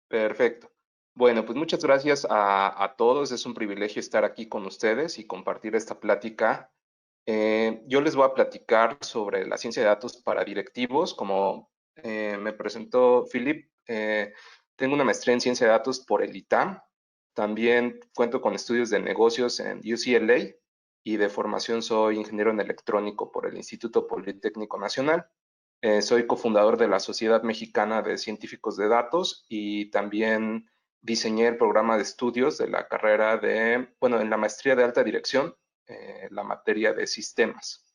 Perfecto. Bueno, pues muchas gracias a todos. Es un privilegio estar aquí con ustedes y compartir esta plática. Yo les voy a platicar sobre la ciencia de datos para directivos. Como me presentó Philip, tengo una maestría en ciencia de datos por el ITAM. También cuento con estudios de negocios en UCLA y de formación soy ingeniero en electrónico por el Instituto Politécnico Nacional. Soy cofundador de la Sociedad Mexicana de Científicos de Datos y también diseñé el programa de estudios de la carrera de, bueno, en la maestría de alta dirección, la materia de sistemas.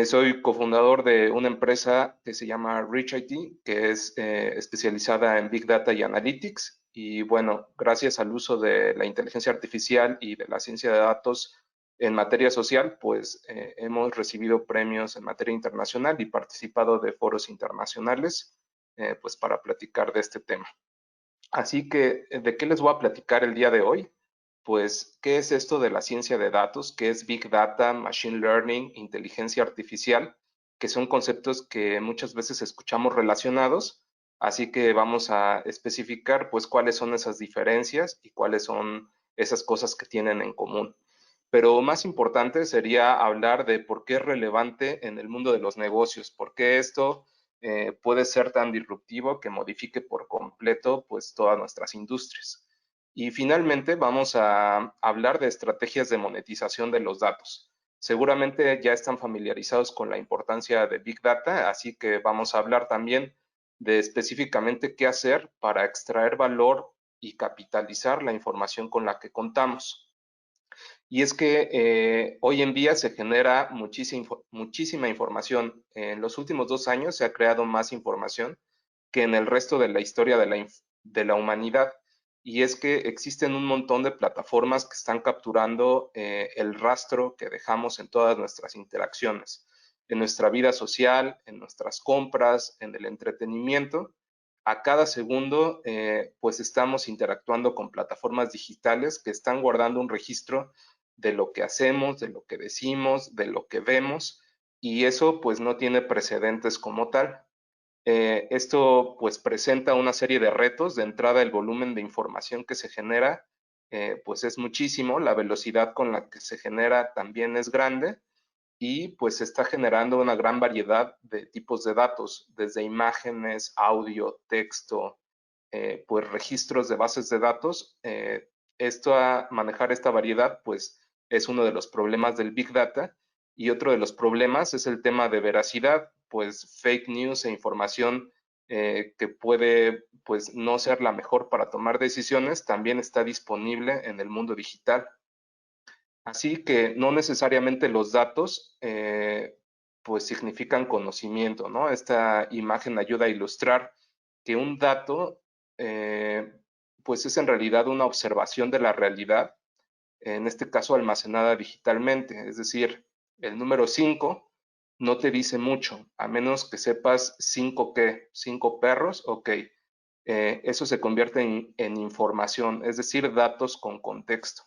Soy cofundador de una empresa que se llama Rich IT, que es especializada en Big Data y Analytics. Y bueno, gracias al uso de la inteligencia artificial y de la ciencia de datos en materia social, pues hemos recibido premios en materia internacional y participado de foros internacionales, pues para platicar de este tema. Así que, ¿de qué les voy a platicar el día de hoy? Pues, ¿qué es esto de la ciencia de datos? ¿Qué es Big Data, Machine Learning, inteligencia artificial? Que son conceptos que muchas veces escuchamos relacionados, así que vamos a especificar pues cuáles son esas diferencias y cuáles son esas cosas que tienen en común. Pero más importante sería hablar de por qué es relevante en el mundo de los negocios, por qué esto puede ser tan disruptivo que modifique por completo pues todas nuestras industrias. Y finalmente vamos a hablar de estrategias de monetización de los datos. Seguramente ya están familiarizados con la importancia de Big Data, así que vamos a hablar también de específicamente qué hacer para extraer valor y capitalizar la información con la que contamos. Y es que hoy en día se genera muchísima información. En los últimos 2 años se ha creado más información que en el resto de la historia de la humanidad. Y es que existen un montón de plataformas que están capturando el rastro que dejamos en todas nuestras interacciones, en nuestra vida social, en nuestras compras, en el entretenimiento. A cada segundo, pues estamos interactuando con plataformas digitales que están guardando un registro de lo que hacemos, de lo que decimos, de lo que vemos, y eso pues no tiene precedentes como tal. Esto pues presenta una serie de retos. De entrada, el volumen de información que se genera pues es muchísimo, la velocidad con la que se genera también es grande y pues se está generando una gran variedad de tipos de datos, desde imágenes, audio, texto, pues registros de bases de datos. Manejar esta variedad pues es uno de los problemas del Big Data, y otro de los problemas es el tema de veracidad, pues fake news e información que puede pues no ser la mejor para tomar decisiones también está disponible en el mundo digital. Así que no necesariamente los datos pues significan conocimiento, ¿no? Esta imagen ayuda a ilustrar que un dato eh, pues es en realidad una observación de la realidad, en este caso almacenada digitalmente. Es decir, el número 5 no te dice mucho, a menos que sepas 5 qué, 5 perros, ok. Eso se convierte en información, es decir, datos con contexto.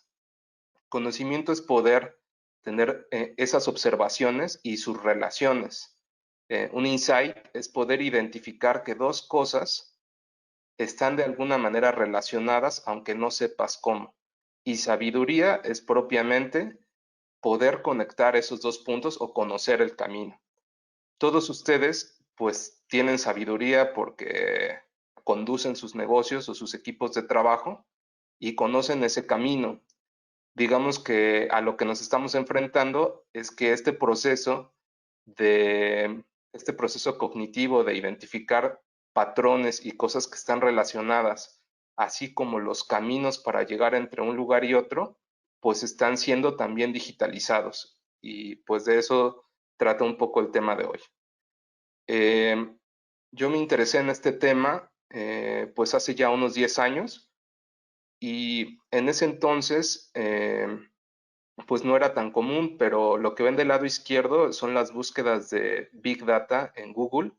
Conocimiento es poder tener esas observaciones y sus relaciones. Un insight es poder identificar que dos cosas están de alguna manera relacionadas, aunque no sepas cómo. Y sabiduría es propiamente poder conectar esos dos puntos o conocer el camino. Todos ustedes pues tienen sabiduría porque conducen sus negocios o sus equipos de trabajo y conocen ese camino. Digamos que a lo que nos estamos enfrentando es que este proceso cognitivo de identificar patrones y cosas que están relacionadas, así como los caminos para llegar entre un lugar y otro, pues están siendo también digitalizados. Y pues de eso trata un poco el tema de hoy. Eh, yo me interesé en este tema pues hace ya unos 10 años, y en ese entonces pues no era tan común, pero lo que ven del lado izquierdo son las búsquedas de Big Data en Google.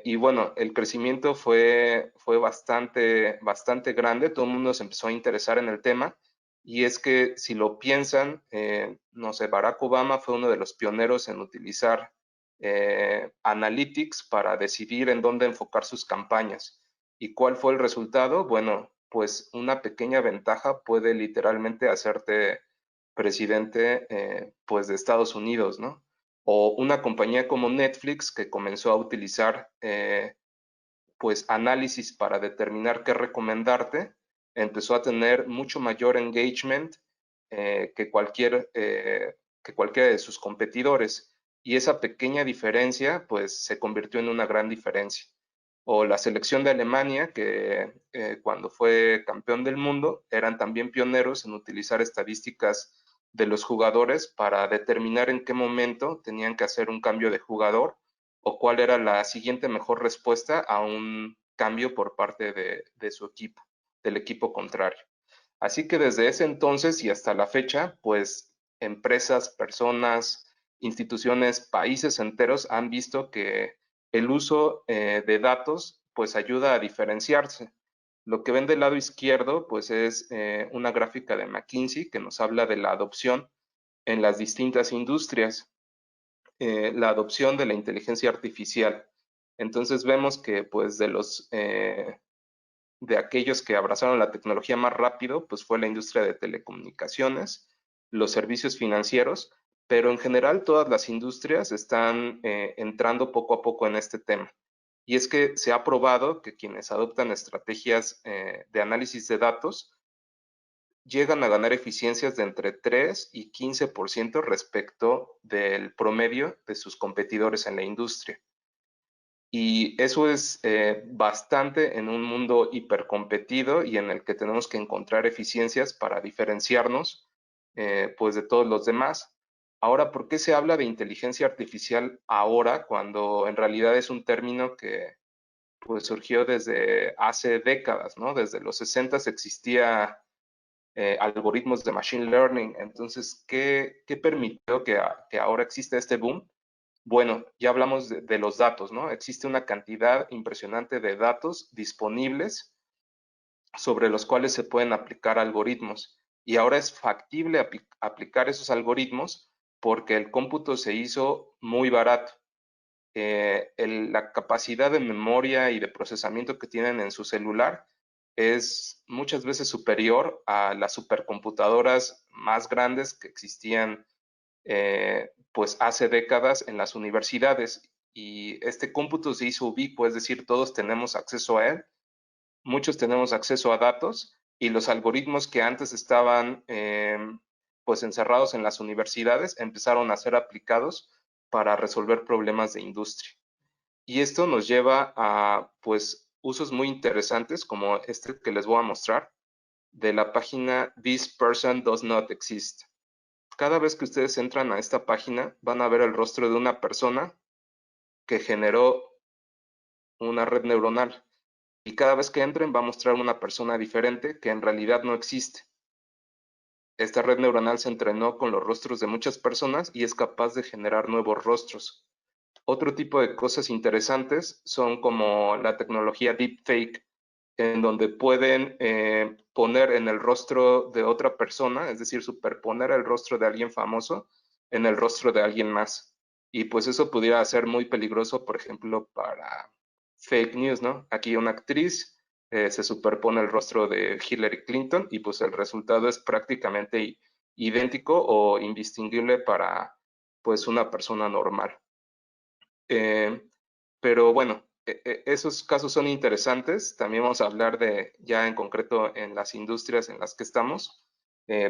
Y bueno, el crecimiento fue bastante grande, todo el mundo se empezó a interesar en el tema, y es que si lo piensan, no sé, Barack Obama fue uno de los pioneros en utilizar Analytics para decidir en dónde enfocar sus campañas. ¿Y cuál fue el resultado? Bueno, pues una pequeña ventaja puede literalmente hacerte presidente pues de Estados Unidos, ¿no? O una compañía como Netflix que comenzó a utilizar pues análisis para determinar qué recomendarte, empezó a tener mucho mayor engagement eh, que, cualquier, eh, que cualquiera de sus competidores. Y esa pequeña diferencia pues se convirtió en una gran diferencia. O la selección de Alemania, que cuando fue campeón del mundo, eran también pioneros en utilizar estadísticas de los jugadores para determinar en qué momento tenían que hacer un cambio de jugador o cuál era la siguiente mejor respuesta a un cambio por parte de su equipo, del equipo contrario. Así que desde ese entonces y hasta la fecha, pues empresas, personas, instituciones, países enteros han visto que el uso de datos pues ayuda a diferenciarse. Lo que ven del lado izquierdo pues es una gráfica de McKinsey que nos habla de la adopción en las distintas industrias, la adopción de la inteligencia artificial. Entonces vemos que pues de aquellos que abrazaron la tecnología más rápido, pues fue la industria de telecomunicaciones, los servicios financieros, pero en general todas las industrias están entrando poco a poco en este tema. Y es que se ha probado que quienes adoptan estrategias de análisis de datos llegan a ganar eficiencias de entre 3 y 15% respecto del promedio de sus competidores en la industria. Y eso es bastante en un mundo hipercompetido y en el que tenemos que encontrar eficiencias para diferenciarnos pues de todos los demás. Ahora, ¿por qué se habla de inteligencia artificial ahora cuando en realidad es un término que pues surgió desde hace décadas, ¿no? Desde los 60 existía algoritmos de machine learning. Entonces, ¿qué permitió que ahora exista este boom? Bueno, ya hablamos de los datos, ¿no? Existe una cantidad impresionante de datos disponibles sobre los cuales se pueden aplicar algoritmos. Y ahora es factible aplicar esos algoritmos porque el cómputo se hizo muy barato. La capacidad de memoria y de procesamiento que tienen en su celular es muchas veces superior a las supercomputadoras más grandes que existían pues hace décadas en las universidades. Y este cómputo se hizo ubicuo, es decir, todos tenemos acceso a él, muchos tenemos acceso a datos y los algoritmos que antes estaban pues encerrados en las universidades empezaron a ser aplicados para resolver problemas de industria. Y esto nos lleva a pues usos muy interesantes como este que les voy a mostrar de la página This Person Does Not Exist. Cada vez que ustedes entran a esta página van a ver el rostro de una persona que generó una red neuronal y cada vez que entren va a mostrar una persona diferente que en realidad no existe. Esta red neuronal se entrenó con los rostros de muchas personas y es capaz de generar nuevos rostros. Otro tipo de cosas interesantes son como la tecnología deepfake, en donde pueden poner en el rostro de otra persona, es decir, superponer el rostro de alguien famoso en el rostro de alguien más. Y pues eso pudiera ser muy peligroso, por ejemplo, para fake news, ¿no? Aquí una actriz se superpone el rostro de Hillary Clinton y pues el resultado es prácticamente idéntico o indistinguible para pues una persona normal. Eh, pero bueno, esos casos son interesantes. También vamos a hablar de, ya en concreto, en las industrias en las que estamos,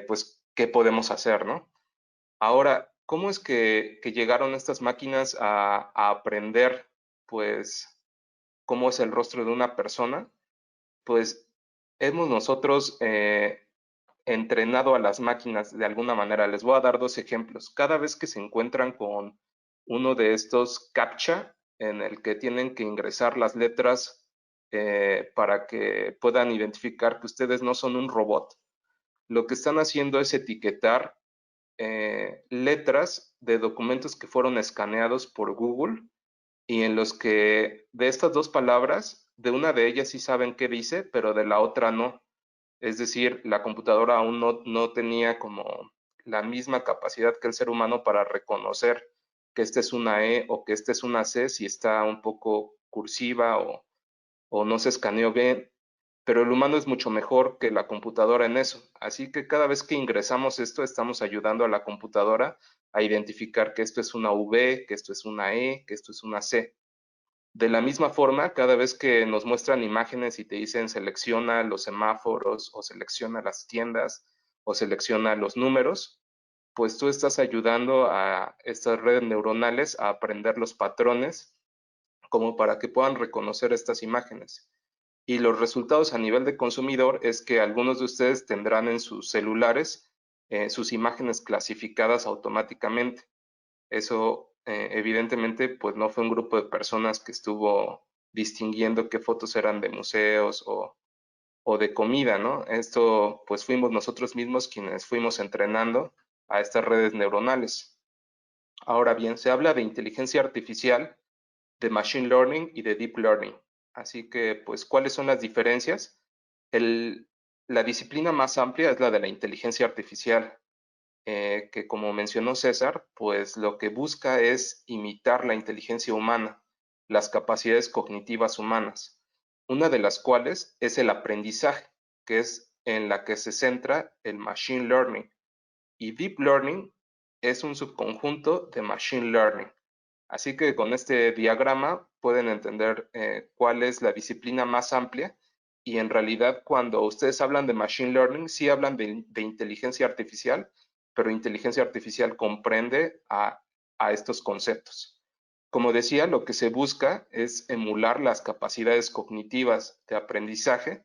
pues, qué podemos hacer, ¿no? Ahora, ¿cómo es que llegaron estas máquinas a aprender, pues, cómo es el rostro de una persona? Pues, hemos nosotros entrenado a las máquinas de alguna manera. Les voy a dar dos ejemplos. Cada vez que se encuentran con uno de estos CAPTCHA, en el que tienen que ingresar las letras para que puedan identificar que ustedes no son un robot, lo que están haciendo es etiquetar letras de documentos que fueron escaneados por Google y en los que de estas dos palabras, de una de ellas sí saben qué dice, pero de la otra no. Es decir, la computadora aún no tenía como la misma capacidad que el ser humano para reconocer que esta es una E o que esta es una C si está un poco cursiva o no se escaneó bien, pero el humano es mucho mejor que la computadora en eso. Así que cada vez que ingresamos esto, estamos ayudando a la computadora a identificar que esto es una V, que esto es una E, que esto es una C. De la misma forma, cada vez que nos muestran imágenes y te dicen selecciona los semáforos o selecciona las tiendas o selecciona los números, pues tú estás ayudando a estas redes neuronales a aprender los patrones como para que puedan reconocer estas imágenes. Y los resultados a nivel de consumidor es que algunos de ustedes tendrán en sus celulares sus imágenes clasificadas automáticamente. Eso evidentemente pues no fue un grupo de personas que estuvo distinguiendo qué fotos eran de museos o de comida, ¿no? Esto pues fuimos nosotros mismos quienes fuimos entrenando a estas redes neuronales. Ahora bien, se habla de inteligencia artificial, de machine learning y de deep learning. Así que, pues, ¿cuáles son las diferencias? La disciplina más amplia es la de la inteligencia artificial, que como mencionó César, pues lo que busca es imitar la inteligencia humana, las capacidades cognitivas humanas, una de las cuales es el aprendizaje, que es en la que se centra el machine learning. Y deep learning es un subconjunto de machine learning. Así que con este diagrama pueden entender cuál es la disciplina más amplia y en realidad cuando ustedes hablan de machine learning, sí hablan de inteligencia artificial, pero inteligencia artificial comprende a estos conceptos. Como decía, lo que se busca es emular las capacidades cognitivas de aprendizaje,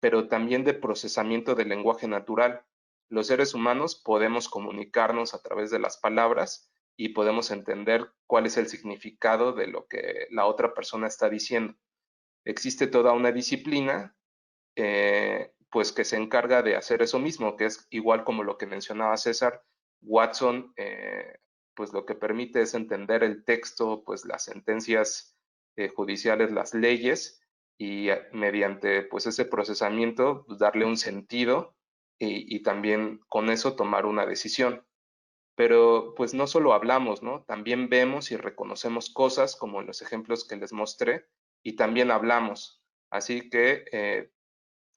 pero también de procesamiento del lenguaje natural. Los seres humanos podemos comunicarnos a través de las palabras y podemos entender cuál es el significado de lo que la otra persona está diciendo. Existe toda una disciplina pues que se encarga de hacer eso mismo, que es igual como lo que mencionaba César. Watson pues lo que permite es entender el texto, pues las sentencias judiciales, las leyes, y mediante pues ese procesamiento pues, darle un sentido y también con eso tomar una decisión. Pero pues no solo hablamos, ¿no? También vemos y reconocemos cosas como en los ejemplos que les mostré y también hablamos. Así que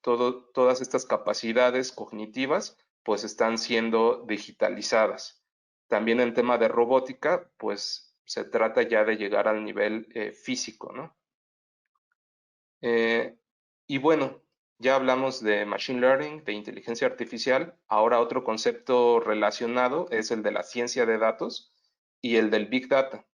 todas estas capacidades cognitivas pues están siendo digitalizadas. También en tema de robótica pues se trata ya de llegar al nivel físico, ¿no? Eh, y bueno, ya hablamos de Machine Learning, de inteligencia artificial. Ahora otro concepto relacionado es el de la ciencia de datos y el del Big Data.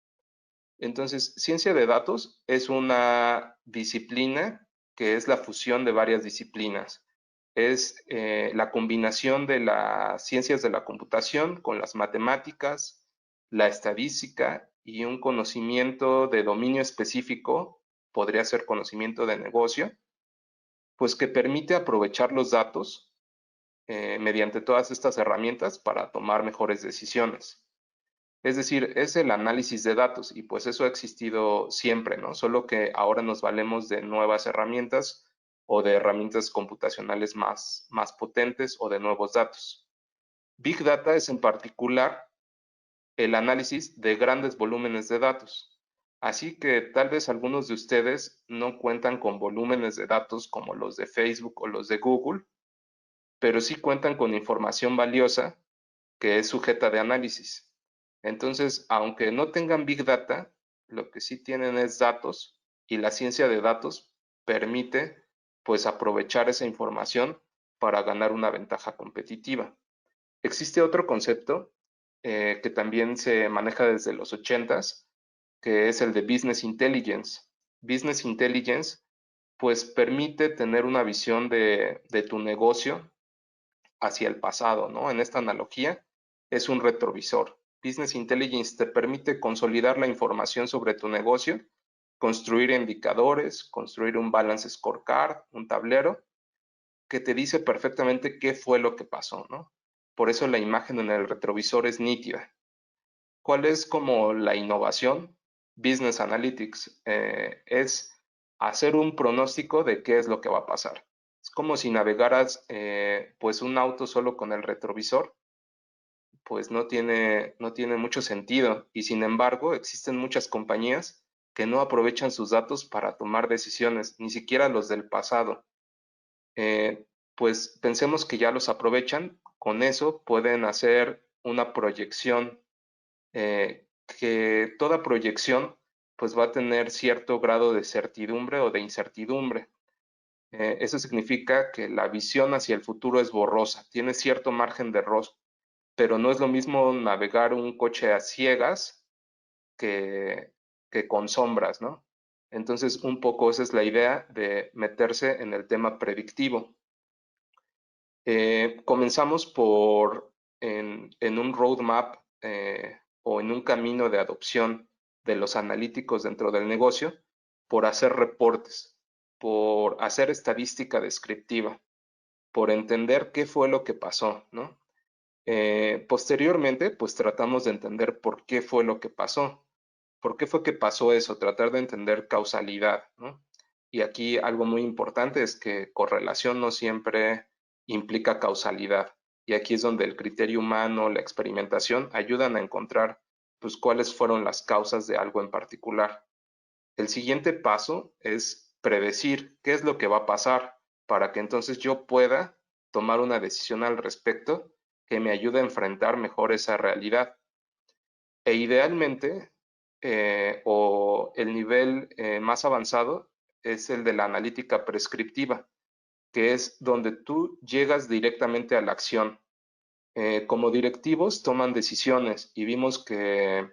Entonces, ciencia de datos es una disciplina que es la fusión de varias disciplinas. Es la combinación de las ciencias de la computación con las matemáticas, la estadística y un conocimiento de dominio específico, podría ser conocimiento de negocio, pues que permite aprovechar los datos mediante todas estas herramientas para tomar mejores decisiones. Es decir, es el análisis de datos y pues eso ha existido siempre, ¿no? Solo que ahora nos valemos de nuevas herramientas o de herramientas computacionales más potentes o de nuevos datos. Big Data es en particular el análisis de grandes volúmenes de datos. Así que tal vez algunos de ustedes no cuentan con volúmenes de datos como los de Facebook o los de Google, pero sí cuentan con información valiosa que es sujeta de análisis. Entonces, aunque no tengan Big Data, lo que sí tienen es datos y la ciencia de datos permite pues aprovechar esa información para ganar una ventaja competitiva. Existe otro concepto que también se maneja desde los 80s, que es el de Business Intelligence. Business Intelligence pues permite tener una visión de tu negocio hacia el pasado, ¿no? En esta analogía es un retrovisor. Business Intelligence te permite consolidar la información sobre tu negocio, construir indicadores, construir un balance scorecard, un tablero, que te dice perfectamente qué fue lo que pasó, ¿no? Por eso la imagen en el retrovisor es nítida. ¿Cuál es como la innovación? Business Analytics es hacer un pronóstico de qué es lo que va a pasar. Es como si navegaras pues un auto solo con el retrovisor, pues no tiene mucho sentido. Y sin embargo, existen muchas compañías que no aprovechan sus datos para tomar decisiones, ni siquiera los del pasado. Pues pensemos que ya los aprovechan, con eso pueden hacer una proyección, que toda proyección pues va a tener cierto grado de certidumbre o de incertidumbre. Eso significa que la visión hacia el futuro es borrosa, tiene cierto margen de error, pero no es lo mismo navegar un coche a ciegas que, que con sombras, ¿no? Entonces, un poco esa es la idea de meterse en el tema predictivo. Comenzamos en un roadmap o en un camino de adopción de los analíticos dentro del negocio por hacer reportes, por hacer estadística descriptiva, por entender qué fue lo que pasó, ¿no? Posteriormente, pues tratamos de entender por qué fue lo que pasó. ¿Por qué fue que pasó eso? Tratar de entender causalidad, ¿no? Y aquí algo muy importante es que correlación no siempre implica causalidad. Y aquí es donde el criterio humano, la experimentación, ayudan a encontrar, pues, cuáles fueron las causas de algo en particular. El siguiente paso es predecir qué es lo que va a pasar para que entonces yo pueda tomar una decisión al respecto que me ayude a enfrentar mejor esa realidad. E idealmente, o el nivel más avanzado es el de la analítica prescriptiva, que es donde tú llegas directamente a la acción. Como directivos toman decisiones y vimos que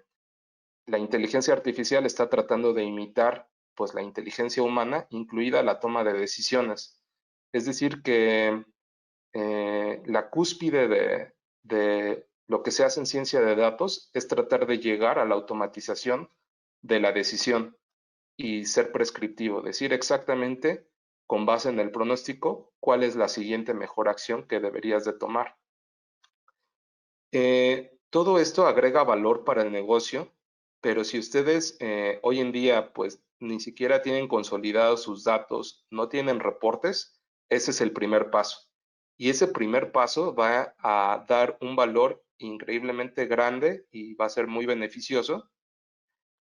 la inteligencia artificial está tratando de imitar pues la inteligencia humana, incluida la toma de decisiones. Es decir, que la cúspide de lo que se hace en ciencia de datos es tratar de llegar a la automatización de la decisión y ser prescriptivo, decir exactamente con base en el pronóstico cuál es la siguiente mejor acción que deberías de tomar. Todo esto agrega valor para el negocio, pero si ustedes hoy en día pues ni siquiera tienen consolidados sus datos, no tienen reportes, ese es el primer paso. Y ese primer paso va a dar un valor increíblemente grande y va a ser muy beneficioso.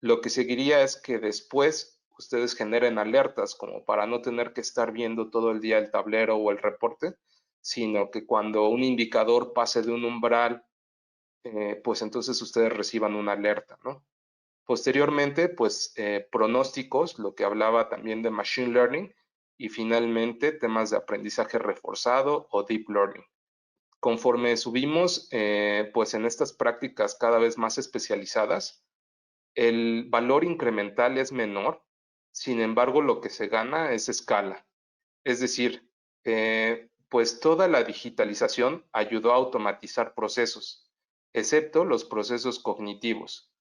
Lo que seguiría es que después ustedes generen alertas como para no tener que estar viendo todo el día el tablero o el reporte, sino que cuando un indicador pase de un umbral, pues entonces ustedes reciban una alerta, ¿no? Posteriormente, pues pronósticos, lo que hablaba también de Machine Learning, y finalmente temas de aprendizaje reforzado o Deep Learning. Conforme subimos, pues en estas prácticas cada vez más especializadas, el valor incremental es menor, sin embargo, lo que se gana es escala. Es decir, pues toda la digitalización ayudó a automatizar procesos, excepto los procesos cognitivos.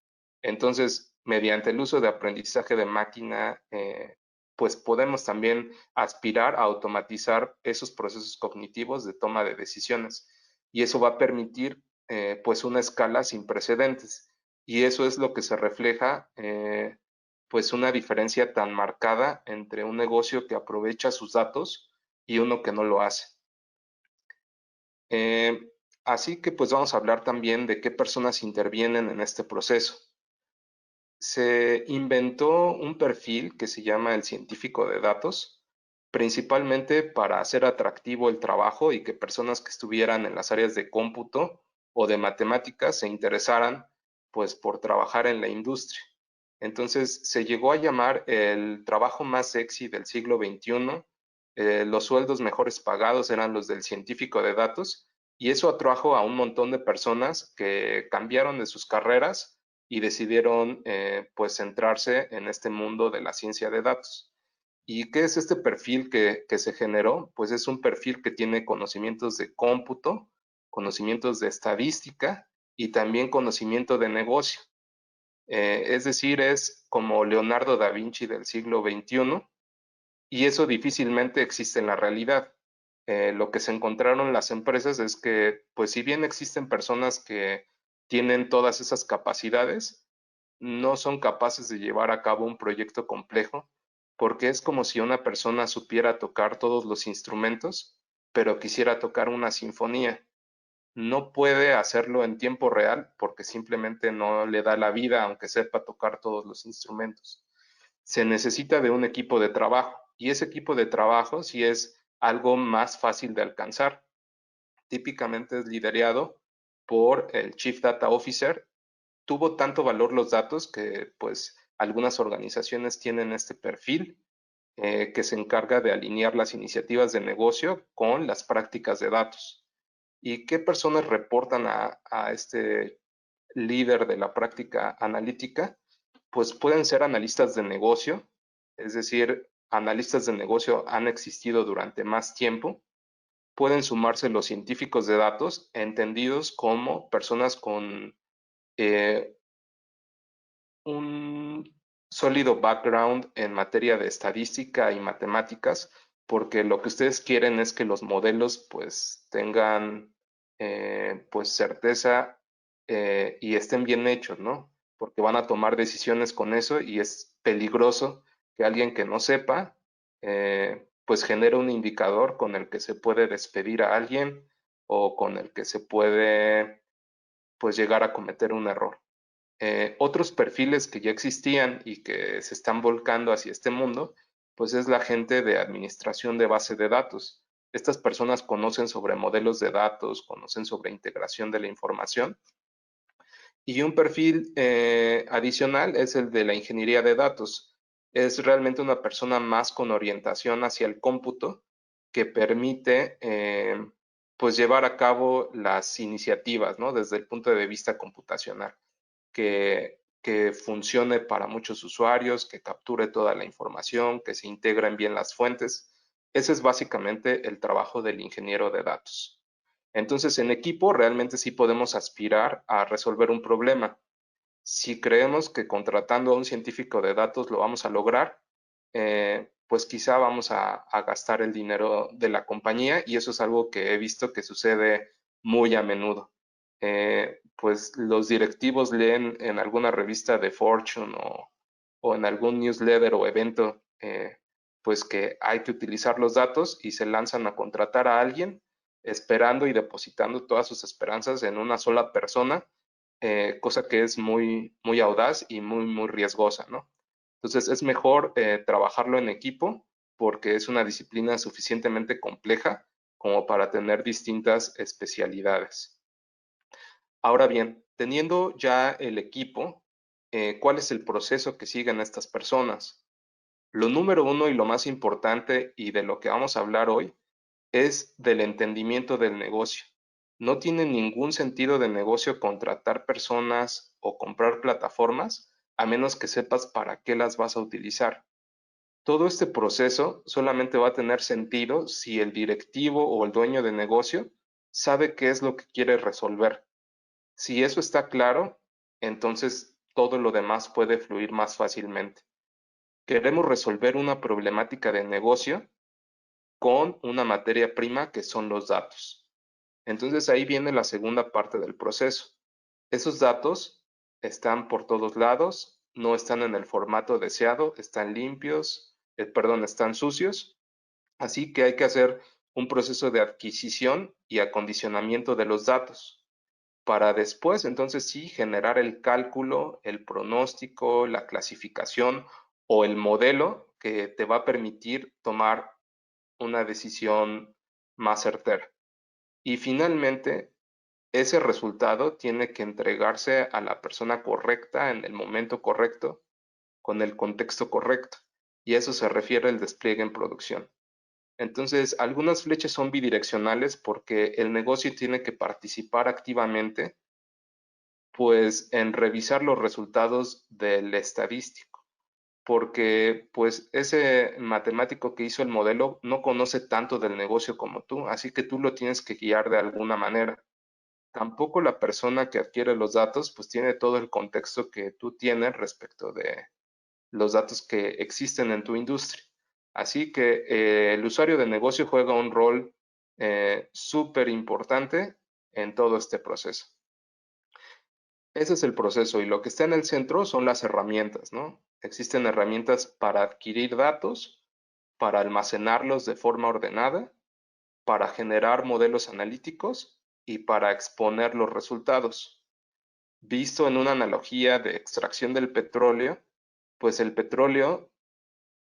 Entonces, mediante el uso de aprendizaje de máquina, pues podemos también aspirar a automatizar esos procesos cognitivos de toma de decisiones. Y eso va a permitir, pues, una escala sin precedentes. Y eso es lo que se refleja, pues, una diferencia tan marcada entre un negocio que aprovecha sus datos y uno que no lo hace. Así que, pues, vamos a hablar también de qué personas intervienen en este proceso. Se inventó un perfil que se llama el científico de datos, principalmente para hacer atractivo el trabajo y que personas que estuvieran en las áreas de cómputo o de matemáticas se interesaran pues por trabajar en la industria. Entonces se llegó a llamar el trabajo más sexy del siglo XXI. Los sueldos mejores pagados eran los del científico de datos y eso atrajo a un montón de personas que cambiaron de sus carreras y decidieron pues centrarse en este mundo de la ciencia de datos. ¿Y qué es este perfil que se generó? Pues es un perfil que tiene conocimientos de cómputo, conocimientos de estadística y también conocimiento de negocio. Es decir, es como Leonardo da Vinci del siglo XXI y eso difícilmente existe en la realidad. Lo que se encontraron las empresas es que, pues si bien existen personas que tienen todas esas capacidades, no son capaces de llevar a cabo un proyecto complejo, porque es como si una persona supiera tocar todos los instrumentos, pero quisiera tocar una sinfonía. No puede hacerlo en tiempo real porque simplemente no le da la vida, aunque sepa tocar todos los instrumentos. se necesita de un equipo de trabajo y ese equipo de trabajo sí es algo más fácil de alcanzar. Típicamente es liderado por el Chief Data Officer. Tuvo tanto valor los datos que pues algunas organizaciones tienen este perfil que se encarga de alinear las iniciativas de negocio con las prácticas de datos. ¿Y qué personas reportan a este líder de la práctica analítica? Pues pueden ser analistas de negocio, es decir, analistas de negocio han existido durante más tiempo. Pueden sumarse los científicos de datos, entendidos como personas con eh, un sólido background en materia de estadística y matemáticas, porque lo que ustedes quieren es que los modelos pues tengan pues certeza y estén bien hechos, ¿no? Porque van a tomar decisiones con eso y es peligroso que alguien que no sepa pues genere un indicador con el que se puede despedir a alguien o con el que se puede pues llegar a cometer un error. Otros perfiles que ya existían y que se están volcando hacia este mundo, pues es la gente de administración de base de datos. Estas personas conocen sobre modelos de datos, conocen sobre integración de la información. Y un perfil adicional es el de la ingeniería de datos. Es realmente una persona más con orientación hacia el cómputo que permite pues llevar a cabo las iniciativas, ¿no? Desde el punto de vista computacional que funcione para muchos usuarios, que capture toda la información, que se integren bien las fuentes. Ese es básicamente el trabajo del ingeniero de datos. Entonces, en equipo realmente sí podemos aspirar a resolver un problema. Si creemos que contratando a un científico de datos lo vamos a lograr, pues quizá vamos a gastar el dinero de la compañía y eso es algo que he visto que sucede muy a menudo. Pues los directivos leen en alguna revista de Fortune o en algún newsletter o evento, pues que hay que utilizar los datos y se lanzan a contratar a alguien esperando y depositando todas sus esperanzas en una sola persona, cosa que es muy, muy audaz y muy, muy riesgosa, ¿no? Entonces es mejor trabajarlo en equipo porque es una disciplina suficientemente compleja como para tener distintas especialidades. Ahora bien, teniendo ya el equipo, ¿cuál es el proceso que siguen estas personas? Lo número uno y lo más importante y de lo que vamos a hablar hoy es del entendimiento del negocio. No tiene ningún sentido de negocio contratar personas o comprar plataformas a menos que sepas para qué las vas a utilizar. Todo este proceso solamente va a tener sentido si el directivo o el dueño de negocio sabe qué es lo que quiere resolver. Si eso está claro, entonces todo lo demás puede fluir más fácilmente. Queremos resolver una problemática de negocio con una materia prima que son los datos. Entonces ahí viene la segunda parte del proceso. Esos datos están por todos lados, no están en el formato deseado, están limpios, perdón, están sucios. Así que hay que hacer un proceso de adquisición y acondicionamiento de los datos para después, entonces sí, generar el cálculo, el pronóstico, la clasificación o el modelo que te va a permitir tomar una decisión más certera. Y finalmente, ese resultado tiene que entregarse a la persona correcta en el momento correcto, con el contexto correcto. Y a eso se refiere el despliegue en producción. Entonces, algunas flechas son bidireccionales porque el negocio tiene que participar activamente, pues, en revisar los resultados del estadístico, porque, pues, ese matemático que hizo el modelo no conoce tanto del negocio como tú, así que tú lo tienes que guiar de alguna manera. Tampoco la persona que adquiere los datos, pues, tiene todo el contexto que tú tienes respecto de los datos que existen en tu industria. Así que el usuario de negocio juega un rol súper importante en todo este proceso. Ese es el proceso y lo que está en el centro son las herramientas, ¿no? Existen herramientas para adquirir datos, para almacenarlos de forma ordenada, para generar modelos analíticos y para exponer los resultados. Visto en una analogía de extracción del petróleo, pues el petróleo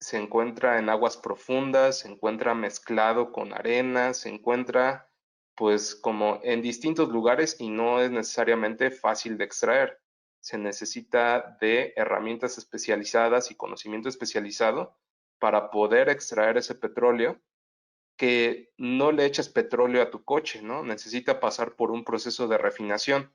se encuentra en aguas profundas, se encuentra mezclado con arena, se encuentra pues como en distintos lugares y no es necesariamente fácil de extraer. Se necesita de herramientas especializadas y conocimiento especializado para poder extraer ese petróleo, que no le echas petróleo a tu coche, ¿no? Necesita pasar por un proceso de refinación.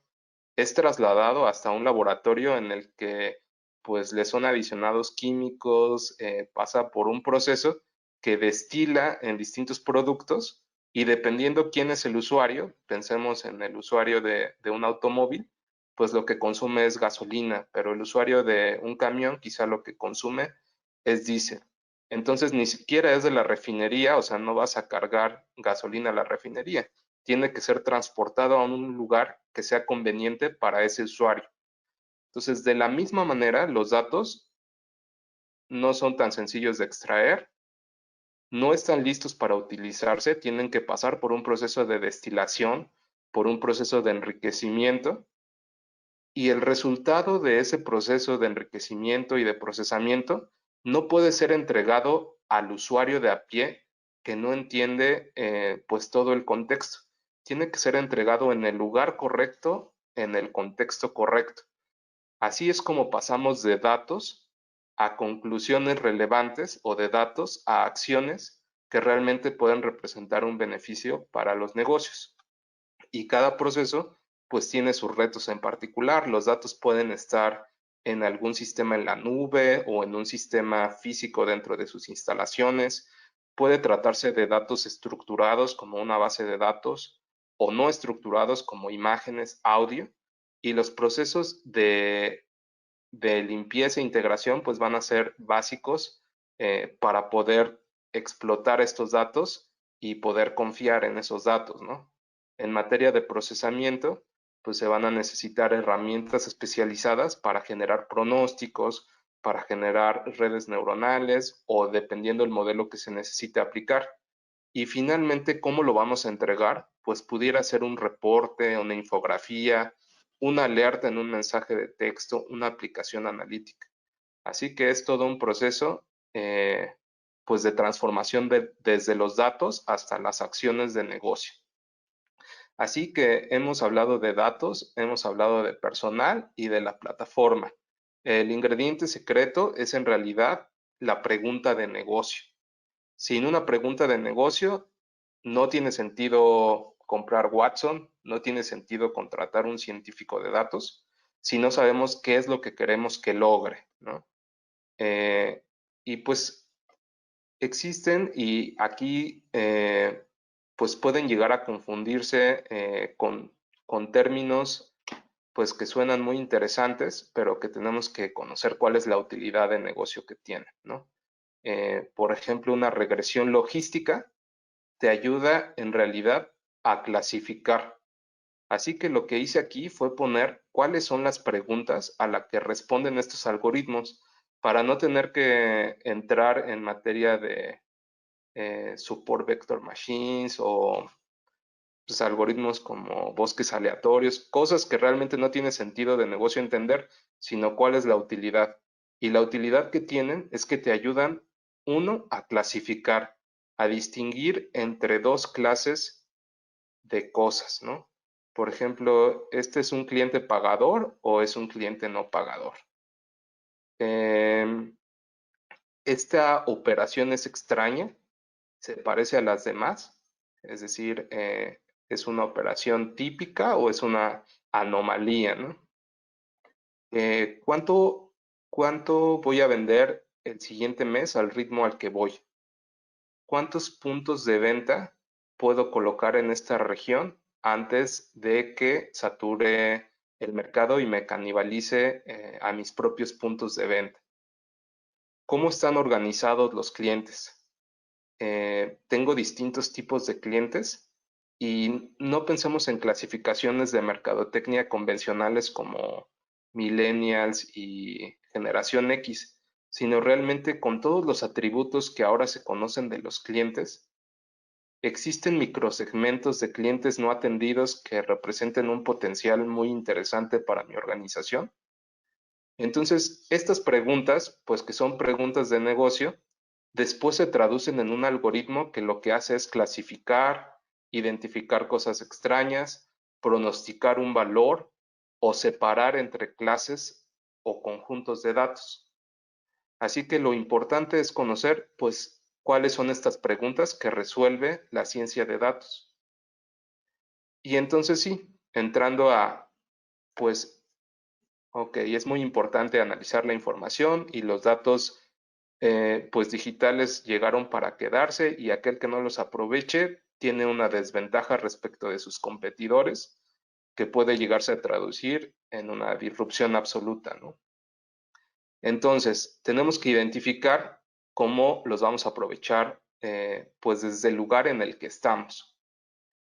Es trasladado hasta un laboratorio en el que pues le son adicionados químicos, pasa por un proceso que destila en distintos productos y dependiendo quién es el usuario, pensemos en el usuario de un automóvil, pues lo que consume es gasolina, pero el usuario de un camión quizá lo que consume es diésel. Entonces ni siquiera es de la refinería, o sea, no vas a cargar gasolina a la refinería, tiene que ser transportado a un lugar que sea conveniente para ese usuario. Entonces, de la misma manera, los datos no son tan sencillos de extraer, no están listos para utilizarse, tienen que pasar por un proceso de destilación, por un proceso de enriquecimiento, y el resultado de ese proceso de enriquecimiento y de procesamiento no puede ser entregado al usuario de a pie que no entiende pues todo el contexto. Tiene que ser entregado en el lugar correcto, en el contexto correcto. Así es como pasamos de datos a conclusiones relevantes o de datos a acciones que realmente pueden representar un beneficio para los negocios. Y cada proceso pues tiene sus retos en particular. Los datos pueden estar en algún sistema en la nube o en un sistema físico dentro de sus instalaciones. Puede tratarse de datos estructurados como una base de datos o no estructurados como imágenes, audio. Y los procesos de limpieza e integración pues van a ser básicos para poder explotar estos datos y poder confiar en esos datos, ¿no? En materia de procesamiento, pues se van a necesitar herramientas especializadas para generar pronósticos, para generar redes neuronales o dependiendo del modelo que se necesite aplicar. Y finalmente, ¿cómo lo vamos a entregar? Pues pudiera ser un reporte, una infografía, una alerta en un mensaje de texto, una aplicación analítica. Así que es todo un proceso pues de transformación desde los datos hasta las acciones de negocio. Así que hemos hablado de datos, hemos hablado de personal y de la plataforma. El ingrediente secreto es en realidad la pregunta de negocio. Sin una pregunta de negocio, no tiene sentido comprar Watson, no tiene sentido contratar un científico de datos si no sabemos qué es lo que queremos que logre, ¿no? Y pues existen y aquí pues pueden llegar a confundirse con términos pues que suenan muy interesantes, pero que tenemos que conocer cuál es la utilidad de negocio que tienen, ¿no? Por ejemplo, una regresión logística te ayuda en realidad a clasificar. Así que lo que hice aquí fue poner cuáles son las preguntas a las que responden estos algoritmos para no tener que entrar en materia de support vector machines o pues, algoritmos como bosques aleatorios, cosas que realmente no tiene sentido de negocio entender, sino cuál es la utilidad. Y la utilidad que tienen es que te ayudan, uno, a clasificar, a distinguir entre dos clases de cosas, ¿no? Por ejemplo, ¿este es un cliente pagador o es un cliente no pagador? Esta operación es extraña, se parece a las demás, es decir, es una operación típica o es una anomalía, ¿no? ¿Cuánto voy a vender el siguiente mes al ritmo al que voy? ¿Cuántos puntos de venta puedo colocar en esta región antes de que sature el mercado y me canibalice a mis propios puntos de venta? ¿Cómo están organizados los clientes? Tengo distintos tipos de clientes y no pensemos en clasificaciones de mercadotecnia convencionales como millennials y generación X, sino realmente con todos los atributos que ahora se conocen de los clientes. Existen microsegmentos de clientes no atendidos que representen un potencial muy interesante para mi organización. Entonces, estas preguntas, pues que son preguntas de negocio, después se traducen en un algoritmo que lo que hace es clasificar, identificar cosas extrañas, pronosticar un valor o separar entre clases o conjuntos de datos. Así que lo importante es conocer, pues, cuáles son estas preguntas que resuelve la ciencia de datos. Y entonces sí, entrando a, pues, ok, es muy importante analizar la información y los datos, pues, digitales llegaron para quedarse y aquel que no los aproveche tiene una desventaja respecto de sus competidores que puede llegarse a traducir en una disrupción absoluta, ¿no? Entonces, tenemos que identificar cómo los vamos a aprovechar, pues desde el lugar en el que estamos.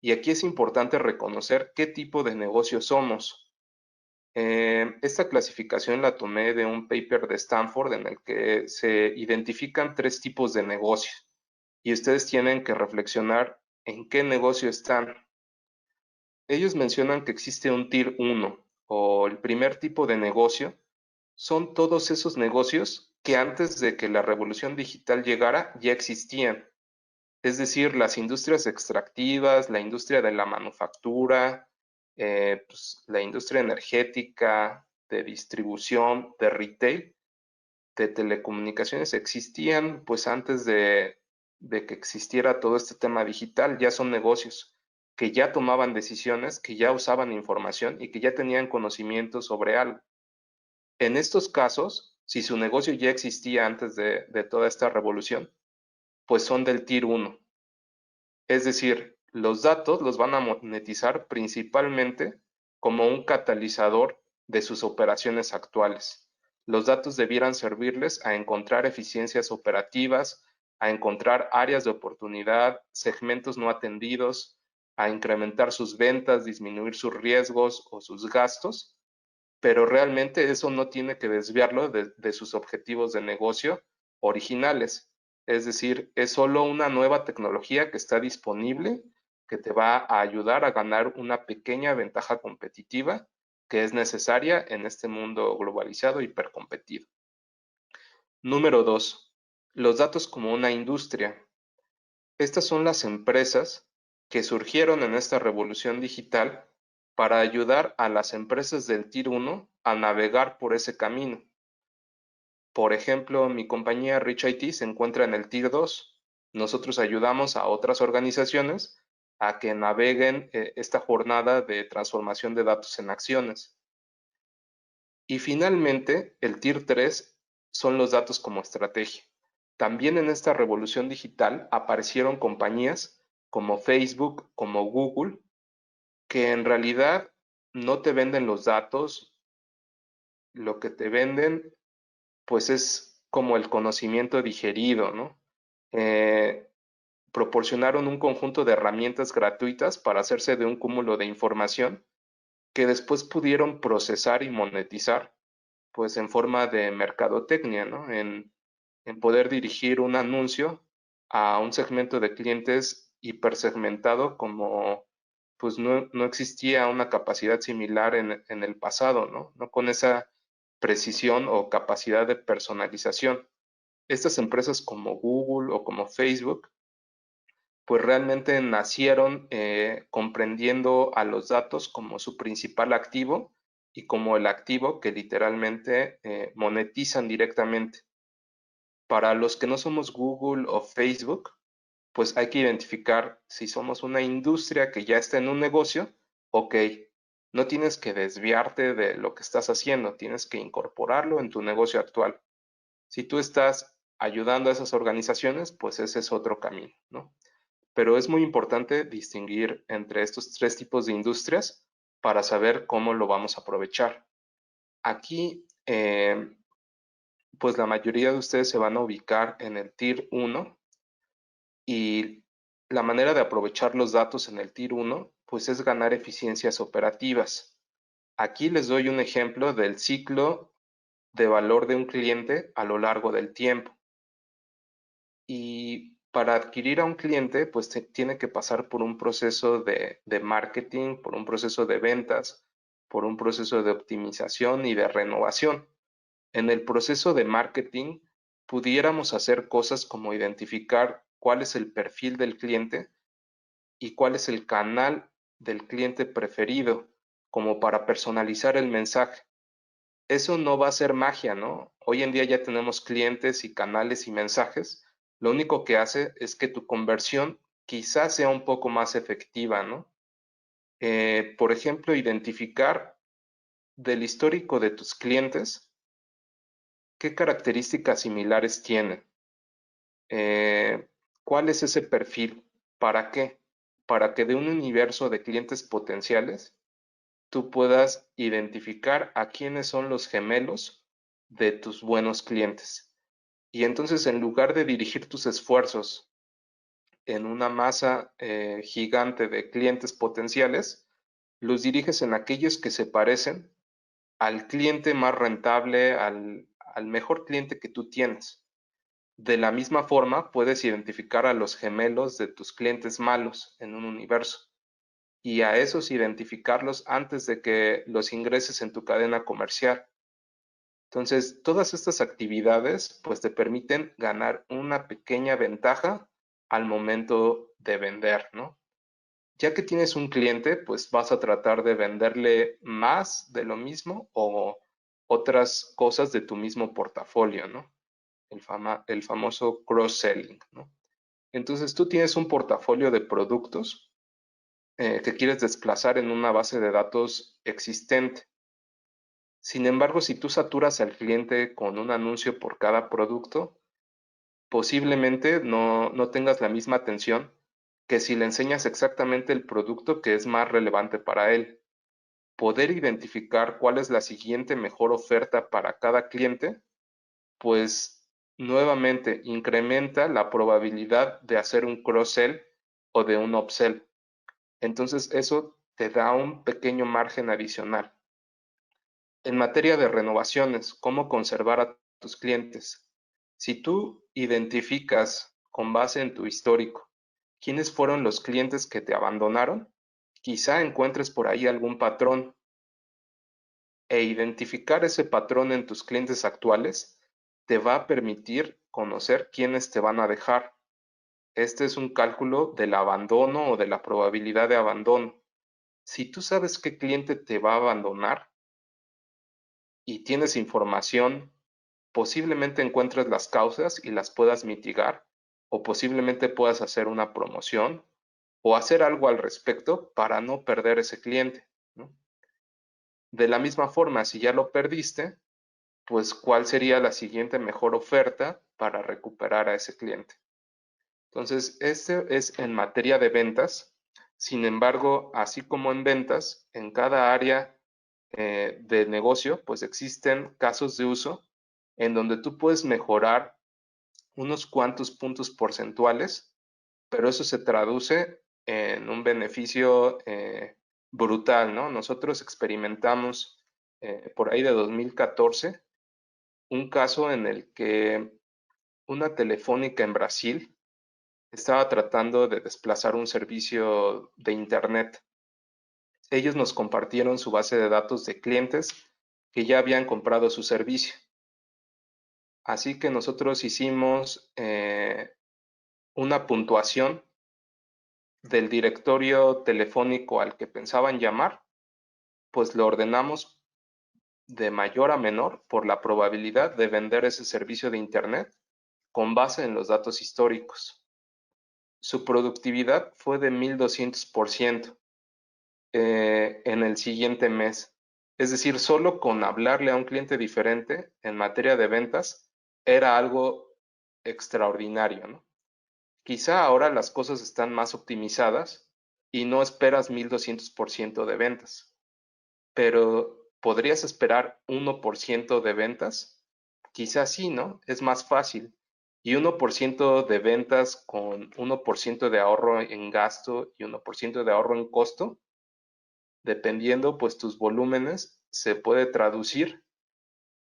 Y aquí es importante reconocer qué tipo de negocio somos. Esta clasificación la tomé de un paper de Stanford en el que se identifican 3 tipos de negocios y ustedes tienen que reflexionar en qué negocio están. Ellos mencionan que existe un Tier 1 o el primer tipo de negocio. Son todos esos negocios que antes de que la revolución digital llegara ya existían. Es decir, las industrias extractivas, la industria de la manufactura, pues, la industria energética, de distribución, de retail, de telecomunicaciones existían pues antes de que existiera todo este tema digital. Ya son negocios que ya tomaban decisiones, que ya usaban información y que ya tenían conocimiento sobre algo. En estos casos, si su negocio ya existía antes de toda esta revolución, pues son del Tier 1. Es decir, los datos los van a monetizar principalmente como un catalizador de sus operaciones actuales. Los datos debieran servirles a encontrar eficiencias operativas, a encontrar áreas de oportunidad, segmentos no atendidos, a incrementar sus ventas, disminuir sus riesgos o sus gastos, pero realmente eso no tiene que desviarlo de sus objetivos de negocio originales. Es decir, es solo una nueva tecnología que está disponible que te va a ayudar a ganar una pequeña ventaja competitiva que es necesaria en este mundo globalizado y hipercompetido. Número 2. Los datos como una industria. Estas son las empresas que surgieron en esta revolución digital para ayudar a las empresas del Tier 1 a navegar por ese camino. Por ejemplo, mi compañía Rich IT se encuentra en el Tier 2. Nosotros ayudamos a otras organizaciones a que naveguen esta jornada de transformación de datos en acciones. Y finalmente, el Tier 3 son los datos como estrategia. También en esta revolución digital aparecieron compañías como Facebook, como Google, que en realidad no te venden los datos, lo que te venden pues es como el conocimiento digerido, ¿no? Eh, Proporcionaron un conjunto de herramientas gratuitas para hacerse de un cúmulo de información que después pudieron procesar y monetizar, pues en forma de mercadotecnia, ¿no? En poder dirigir un anuncio a un segmento de clientes hipersegmentado como pues no existía una capacidad similar en el pasado, ¿no? No con esa precisión o capacidad de personalización. Estas empresas como Google o como Facebook, pues realmente nacieron comprendiendo a los datos como su principal activo y como el activo que literalmente monetizan directamente. Para los que no somos Google o Facebook, pues hay que identificar si somos una industria que ya está en un negocio, ok, no tienes que desviarte de lo que estás haciendo, tienes que incorporarlo en tu negocio actual. Si tú estás ayudando a esas organizaciones, pues ese es otro camino, ¿no? Pero es muy importante distinguir entre estos 3 tipos de industrias para saber cómo lo vamos a aprovechar. Aquí, pues la mayoría de ustedes se van a ubicar en el Tier 1 y la manera de aprovechar los datos en el Tier 1 pues es ganar eficiencias operativas. Aquí les doy un ejemplo del ciclo de valor de un cliente a lo largo del tiempo. Y para adquirir a un cliente, pues tiene que pasar por un proceso de marketing, por un proceso de ventas, por un proceso de optimización y de renovación. En el proceso de marketing, pudiéramos hacer cosas como identificar cuál es el perfil del cliente y cuál es el canal del cliente preferido, como para personalizar el mensaje. Eso no va a ser magia, ¿no? Hoy en día ya tenemos clientes y canales y mensajes. Lo único que hace es que tu conversión quizás sea un poco más efectiva, ¿no? Por ejemplo, identificar del histórico de tus clientes qué características similares tienen. ¿Cuál es ese perfil? ¿Para qué? Para que de un universo de clientes potenciales tú puedas identificar a quiénes son los gemelos de tus buenos clientes. Y entonces, en lugar de dirigir tus esfuerzos en una masa gigante de clientes potenciales, los diriges en aquellos que se parecen al cliente más rentable, al mejor cliente que tú tienes. De la misma forma, puedes identificar a los gemelos de tus clientes malos en un universo y a esos identificarlos antes de que los ingreses en tu cadena comercial. Entonces, todas estas actividades pues te permiten ganar una pequeña ventaja al momento de vender, ¿no? Ya que tienes un cliente, pues vas a tratar de venderle más de lo mismo o otras cosas de tu mismo portafolio, ¿no? El famoso cross-selling, ¿no? Entonces, tú tienes un portafolio de productos que quieres desplazar en una base de datos existente. Sin embargo, si tú saturas al cliente con un anuncio por cada producto, posiblemente no tengas la misma atención que si le enseñas exactamente el producto que es más relevante para él. Poder identificar cuál es la siguiente mejor oferta para cada cliente, pues nuevamente incrementa la probabilidad de hacer un cross-sell o de un upsell. Entonces eso te da un pequeño margen adicional. En materia de renovaciones, ¿cómo conservar a tus clientes? Si tú identificas con base en tu histórico quiénes fueron los clientes que te abandonaron, quizá encuentres por ahí algún patrón e identificar ese patrón en tus clientes actuales te va a permitir conocer quiénes te van a dejar. Este es un cálculo del abandono o de la probabilidad de abandono. Si tú sabes qué cliente te va a abandonar y tienes información, posiblemente encuentres las causas y las puedas mitigar, o posiblemente puedas hacer una promoción o hacer algo al respecto para no perder ese cliente, ¿no? De la misma forma, si ya lo perdiste, pues cuál sería la siguiente mejor oferta para recuperar a ese cliente. Entonces, este es en materia de ventas. Sin embargo, así como en ventas, en cada área de negocio, pues existen casos de uso en donde tú puedes mejorar unos cuantos puntos porcentuales, pero eso se traduce en un beneficio brutal, ¿no? Nosotros experimentamos por ahí de 2014 un caso en el que una telefónica en Brasil estaba tratando de desplazar un servicio de Internet. Ellos nos compartieron su base de datos de clientes que ya habían comprado su servicio. Así que nosotros hicimos una puntuación del directorio telefónico al que pensaban llamar, pues lo ordenamos de mayor a menor por la probabilidad de vender ese servicio de Internet con base en los datos históricos. Su productividad fue de 1200% en el siguiente mes. Es decir, solo con hablarle a un cliente diferente en materia de ventas era algo extraordinario, ¿no? Quizá ahora las cosas están más optimizadas y no esperas 1200% de ventas, pero ¿podrías esperar 1% de ventas? Quizá sí, ¿no? Es más fácil. Y 1% de ventas con 1% de ahorro en gasto y 1% de ahorro en costo, dependiendo pues tus volúmenes, se puede traducir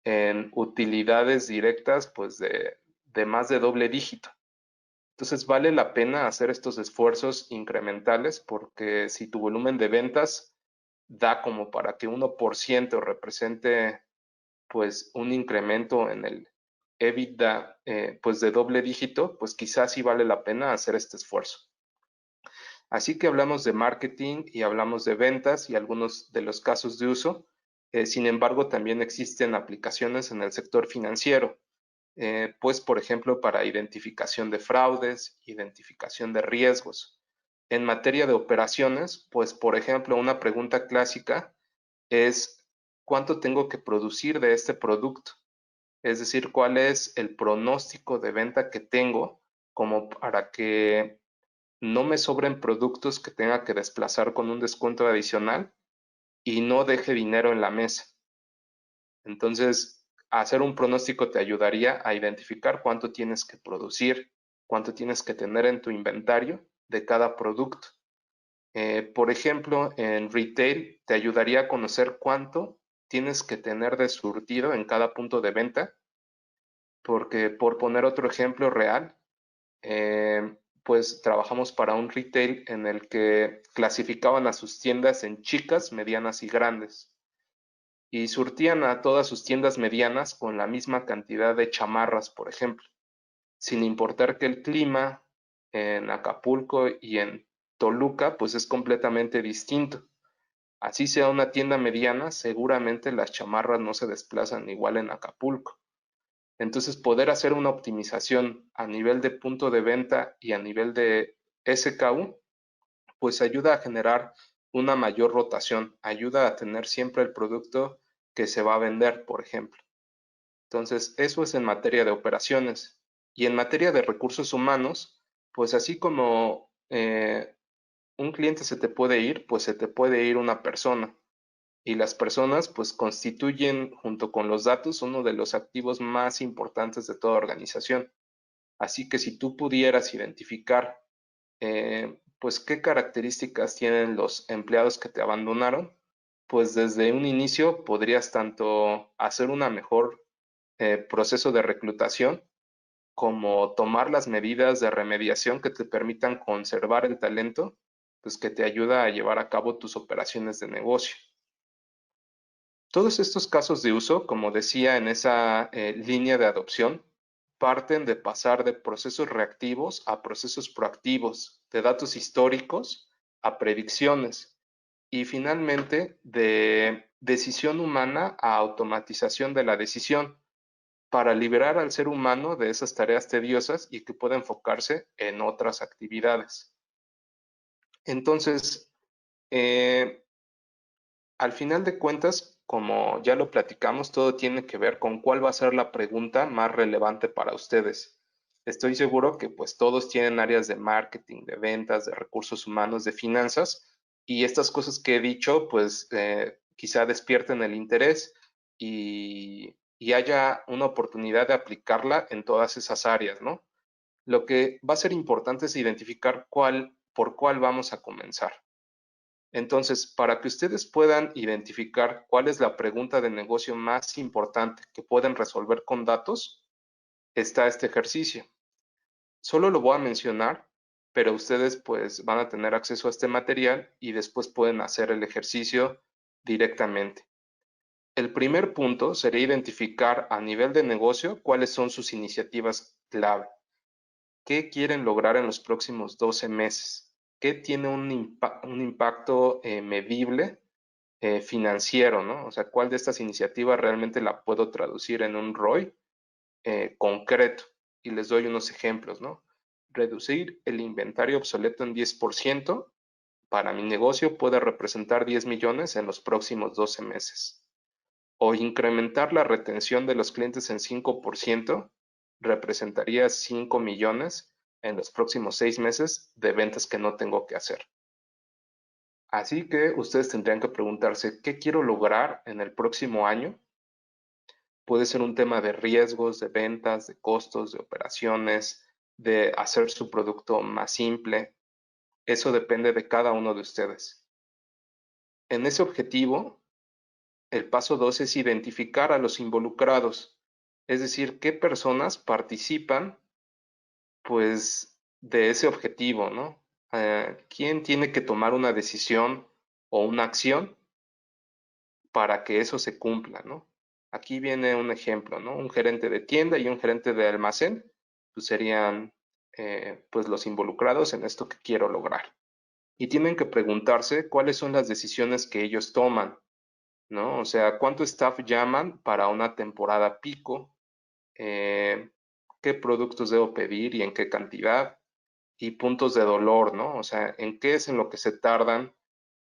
en utilidades directas pues de más de doble dígito. Entonces vale la pena hacer estos esfuerzos incrementales porque si tu volumen de ventas da como para que 1% represente pues un incremento EBITDA pues de doble dígito, pues quizás sí vale la pena hacer este esfuerzo. Así que hablamos de marketing y hablamos de ventas y algunos de los casos de uso. Sin embargo, también existen aplicaciones en el sector financiero, pues por ejemplo para identificación de fraudes, identificación de riesgos. En materia de operaciones, pues por ejemplo una pregunta clásica es ¿cuánto tengo que producir de este producto? Es decir, ¿cuál es el pronóstico de venta que tengo como para que no me sobren productos que tenga que desplazar con un descuento adicional y no deje dinero en la mesa? Entonces, hacer un pronóstico te ayudaría a identificar cuánto tienes que producir, cuánto tienes que tener en tu inventario de cada producto. Por ejemplo, en retail te ayudaría a conocer cuánto tienes que tener de surtido en cada punto de venta, porque por poner otro ejemplo real, pues trabajamos para un retail en el que clasificaban a sus tiendas en chicas, medianas y grandes, y surtían a todas sus tiendas medianas con la misma cantidad de chamarras, por ejemplo, sin importar que el clima en Acapulco y en Toluca pues es completamente distinto. Así sea una tienda mediana, seguramente las chamarras no se desplazan igual en Acapulco. Entonces, poder hacer una optimización a nivel de punto de venta y a nivel de SKU, pues ayuda a generar una mayor rotación, ayuda a tener siempre el producto que se va a vender, por ejemplo. Entonces, eso es en materia de operaciones. Y en materia de recursos humanos, pues así como un cliente se te puede ir, pues se te puede ir una persona. Y las personas pues constituyen junto con los datos uno de los activos más importantes de toda organización. Así que si tú pudieras identificar pues qué características tienen los empleados que te abandonaron, pues desde un inicio podrías tanto hacer una mejor proceso de reclutación como tomar las medidas de remediación que te permitan conservar el talento, pues que te ayuda a llevar a cabo tus operaciones de negocio. Todos estos casos de uso, como decía en esa línea de adopción, parten de pasar de procesos reactivos a procesos proactivos, de datos históricos a predicciones y finalmente de decisión humana a automatización de la decisión para liberar al ser humano de esas tareas tediosas y que pueda enfocarse en otras actividades. Entonces, eh, al final de cuentas, como ya lo platicamos, todo tiene que ver con cuál va a ser la pregunta más relevante para ustedes. Estoy seguro que pues todos tienen áreas de marketing, de ventas, de recursos humanos, de finanzas, y estas cosas que he dicho pues quizá despierten el interés y haya una oportunidad de aplicarla en todas esas áreas, ¿no? Lo que va a ser importante es identificar por cuál vamos a comenzar. Entonces, para que ustedes puedan identificar cuál es la pregunta de negocio más importante que pueden resolver con datos, está este ejercicio. Solo lo voy a mencionar, pero ustedes pues van a tener acceso a este material y después pueden hacer el ejercicio directamente. El primer punto sería identificar a nivel de negocio cuáles son sus iniciativas clave. ¿Qué quieren lograr en los próximos 12 meses? ¿Qué tiene un impacto medible financiero, ¿no? O sea, ¿cuál de estas iniciativas realmente la puedo traducir en un ROI concreto? Y les doy unos ejemplos, ¿no? Reducir el inventario obsoleto en 10% para mi negocio puede representar 10 millones en los próximos 12 meses. O incrementar la retención de los clientes en 5% representaría 5 millones en los próximos 6 meses de ventas que no tengo que hacer. Así que ustedes tendrían que preguntarse, ¿qué quiero lograr en el próximo año? Puede ser un tema de riesgos, de ventas, de costos, de operaciones, de hacer su producto más simple. Eso depende de cada uno de ustedes. En ese objetivo, el paso 2 es identificar a los involucrados, es decir, qué personas participan pues de ese objetivo, ¿no? ¿Quién tiene que tomar una decisión o una acción para que eso se cumpla, ¿no? Aquí viene un ejemplo, ¿no? Un gerente de tienda y un gerente de almacén, pues serían pues los involucrados en esto que quiero lograr. Y tienen que preguntarse cuáles son las decisiones que ellos toman, ¿no? O sea, ¿cuánto staff llaman para una temporada pico? ¿Qué productos debo pedir y en qué cantidad? Y puntos de dolor, ¿no? O sea, ¿en qué es en lo que se tardan?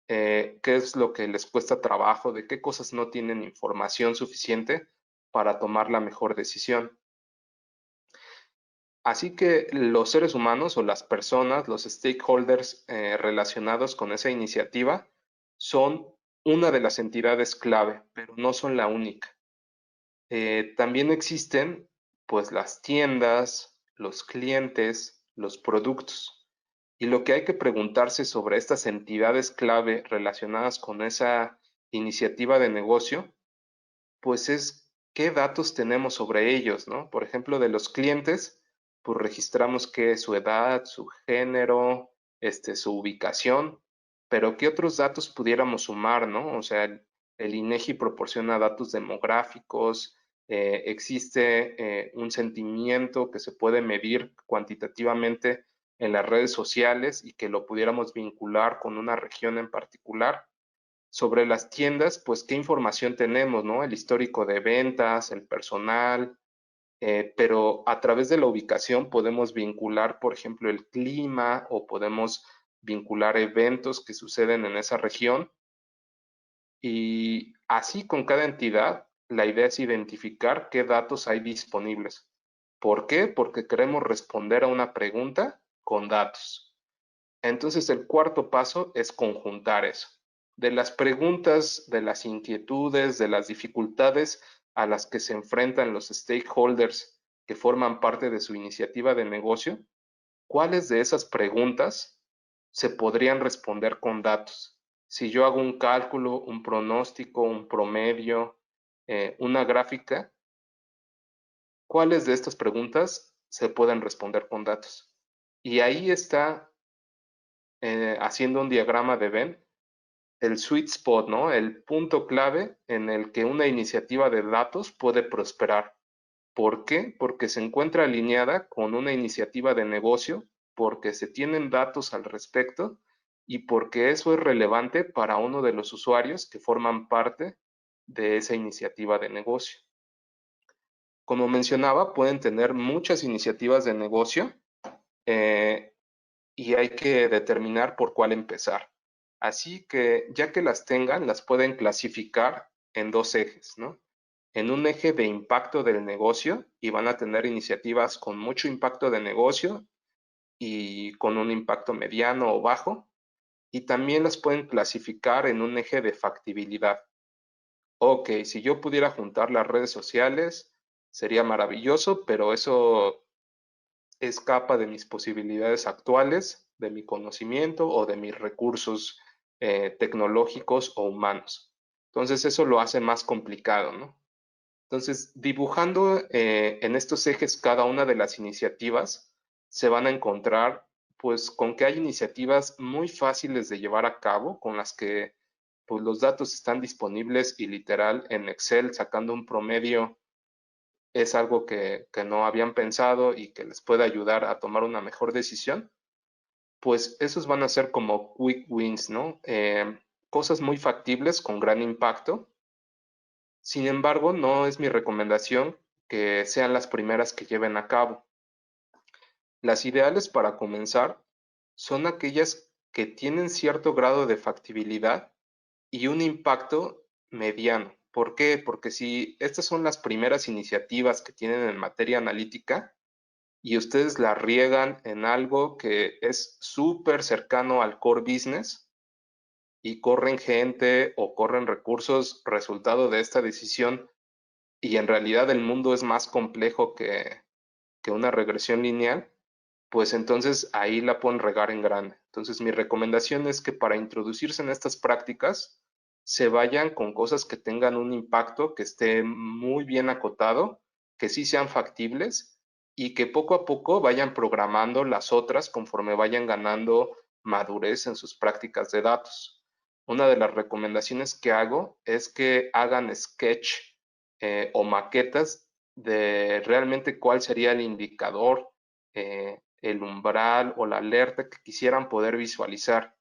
¿Qué es lo que les cuesta trabajo? ¿De qué cosas no tienen información suficiente para tomar la mejor decisión? Así que los seres humanos o las personas, los stakeholders relacionados con esa iniciativa, son una de las entidades clave, pero no son la única. También existen pues las tiendas, los clientes, los productos. Y lo que hay que preguntarse sobre estas entidades clave relacionadas con esa iniciativa de negocio, pues es qué datos tenemos sobre ellos, ¿no? Por ejemplo, de los clientes, pues registramos que su edad, su género, su ubicación, pero qué otros datos pudiéramos sumar, ¿no? O sea, el INEGI proporciona datos demográficos, existe un sentimiento que se puede medir cuantitativamente en las redes sociales y que lo pudiéramos vincular con una región en particular. Sobre las tiendas, pues qué información tenemos, ¿no? El histórico de ventas, el personal, pero a través de la ubicación podemos vincular, por ejemplo, el clima o podemos vincular eventos que suceden en esa región. Y así con cada entidad, la idea es identificar qué datos hay disponibles. ¿Por qué? Porque queremos responder a una pregunta con datos. Entonces, el cuarto paso es conjuntar eso. De las preguntas, de las inquietudes, de las dificultades a las que se enfrentan los stakeholders que forman parte de su iniciativa de negocio, ¿cuáles de esas preguntas se podrían responder con datos? Si yo hago un cálculo, un pronóstico, un promedio, una gráfica, ¿cuáles de estas preguntas se pueden responder con datos? Y ahí está, haciendo un diagrama de Venn, el sweet spot, ¿no? El punto clave en el que una iniciativa de datos puede prosperar. ¿Por qué? Porque se encuentra alineada con una iniciativa de negocio, porque se tienen datos al respecto y porque eso es relevante para uno de los usuarios que forman parte de esa iniciativa de negocio. Como mencionaba, pueden tener muchas iniciativas de negocio, eh, y hay que determinar por cuál empezar. Así que ya que las tengan, las pueden clasificar en dos ejes, ¿no? En un eje de impacto del negocio y van a tener iniciativas con mucho impacto de negocio y con un impacto mediano o bajo. Y también las pueden clasificar en un eje de factibilidad. Ok, si yo pudiera juntar las redes sociales, sería maravilloso, pero eso escapa de mis posibilidades actuales, de mi conocimiento o de mis recursos tecnológicos o humanos. Entonces eso lo hace más complicado, ¿no? Entonces, dibujando en estos ejes cada una de las iniciativas, se van a encontrar pues con que hay iniciativas muy fáciles de llevar a cabo, con las que pues los datos están disponibles y literal en Excel sacando un promedio es algo que no habían pensado y que les puede ayudar a tomar una mejor decisión, pues esos van a ser como quick wins, ¿no? Cosas muy factibles con gran impacto. Sin embargo, no es mi recomendación que sean las primeras que lleven a cabo. Las ideales para comenzar son aquellas que tienen cierto grado de factibilidad y un impacto mediano. ¿Por qué? Porque si estas son las primeras iniciativas que tienen en materia analítica, y ustedes la riegan en algo que es súper cercano al core business y corren gente o corren recursos resultado de esta decisión y en realidad el mundo es más complejo que una regresión lineal, pues entonces ahí la pueden regar en grande. Entonces mi recomendación es que para introducirse en estas prácticas se vayan con cosas que tengan un impacto, que esté muy bien acotado, que sí sean factibles y que poco a poco vayan programando las otras conforme vayan ganando madurez en sus prácticas de datos. Una de las recomendaciones que hago es que hagan sketch o maquetas de realmente cuál sería el indicador, el umbral o la alerta que quisieran poder visualizar.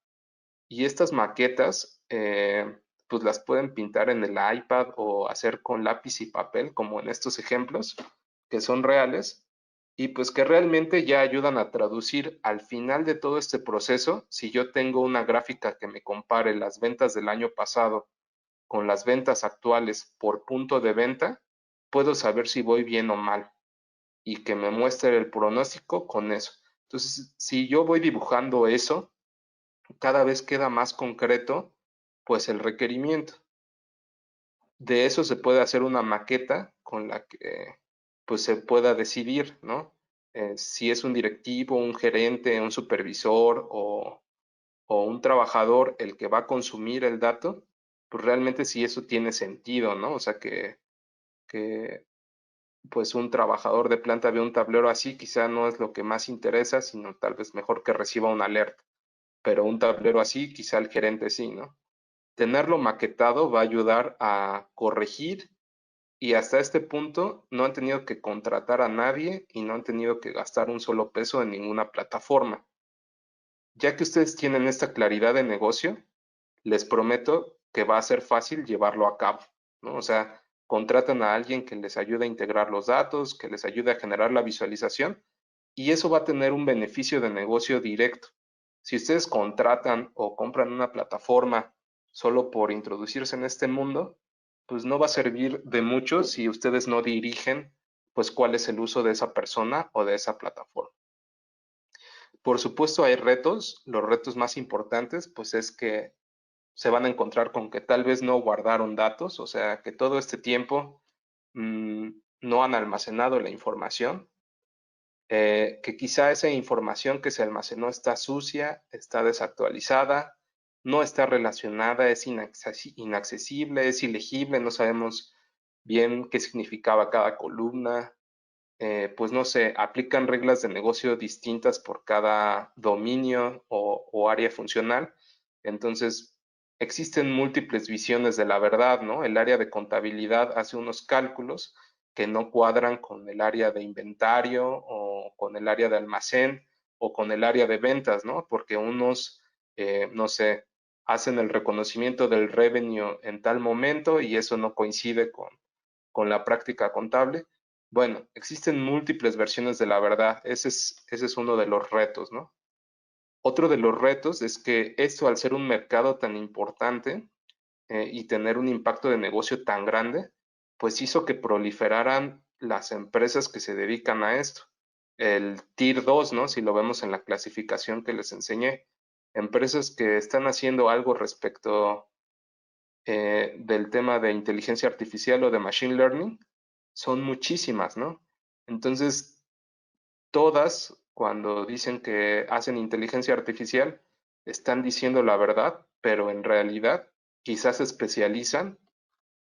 Y estas maquetas, pues las pueden pintar en el iPad o hacer con lápiz y papel, como en estos ejemplos, que son reales, y pues que realmente ya ayudan a traducir al final de todo este proceso. Si yo tengo una gráfica que me compare las ventas del año pasado con las ventas actuales por punto de venta, puedo saber si voy bien o mal y que me muestre el pronóstico con eso. Entonces, si yo voy dibujando eso, cada vez queda más concreto pues el requerimiento. De eso se puede hacer una maqueta con la que pues se pueda decidir, ¿no? Si es un directivo, un gerente, un supervisor o un trabajador el que va a consumir el dato, pues realmente si eso tiene sentido, ¿no? O sea que pues un trabajador de planta ve un tablero así, quizá no es lo que más interesa, sino tal vez mejor que reciba una alerta, pero un tablero así, quizá el gerente sí, ¿no? Tenerlo maquetado va a ayudar a corregir y hasta este punto no han tenido que contratar a nadie y no han tenido que gastar un solo peso en ninguna plataforma. Ya que ustedes tienen esta claridad de negocio, les prometo que va a ser fácil llevarlo a cabo, ¿no? O sea, contratan a alguien que les ayude a integrar los datos, que les ayude a generar la visualización y eso va a tener un beneficio de negocio directo. Si ustedes contratan o compran una plataforma solo por introducirse en este mundo, pues no va a servir de mucho si ustedes no dirigen pues cuál es el uso de esa persona o de esa plataforma. Por supuesto hay retos, los retos más importantes pues es que se van a encontrar con que tal vez no guardaron datos, o sea, que todo este tiempo mmm, no han almacenado la información, que quizá esa información que se almacenó está sucia, está desactualizada, no está relacionada, es inaccesible, es ilegible, no sabemos bien qué significaba cada columna, pues no sé, aplican reglas de negocio distintas por cada dominio o área funcional. Entonces, existen múltiples visiones de la verdad, ¿no? El área de contabilidad hace unos cálculos que no cuadran con el área de inventario o con el área de almacén o con el área de ventas, ¿no? Porque unos, no sé, hacen el reconocimiento del revenue en tal momento y eso no coincide con la práctica contable. Bueno, existen múltiples versiones de la verdad. Ese es uno de los retos, ¿no? Otro de los retos es que esto, al ser un mercado tan importante y tener un impacto de negocio tan grande, pues hizo que proliferaran las empresas que se dedican a esto. El Tier 2, ¿no? Si lo vemos en la clasificación que les enseñé. Empresas que están haciendo algo respecto del tema de inteligencia artificial o de machine learning, son muchísimas, ¿no? Entonces, todas, cuando dicen que hacen inteligencia artificial, están diciendo la verdad, pero en realidad quizás se especializan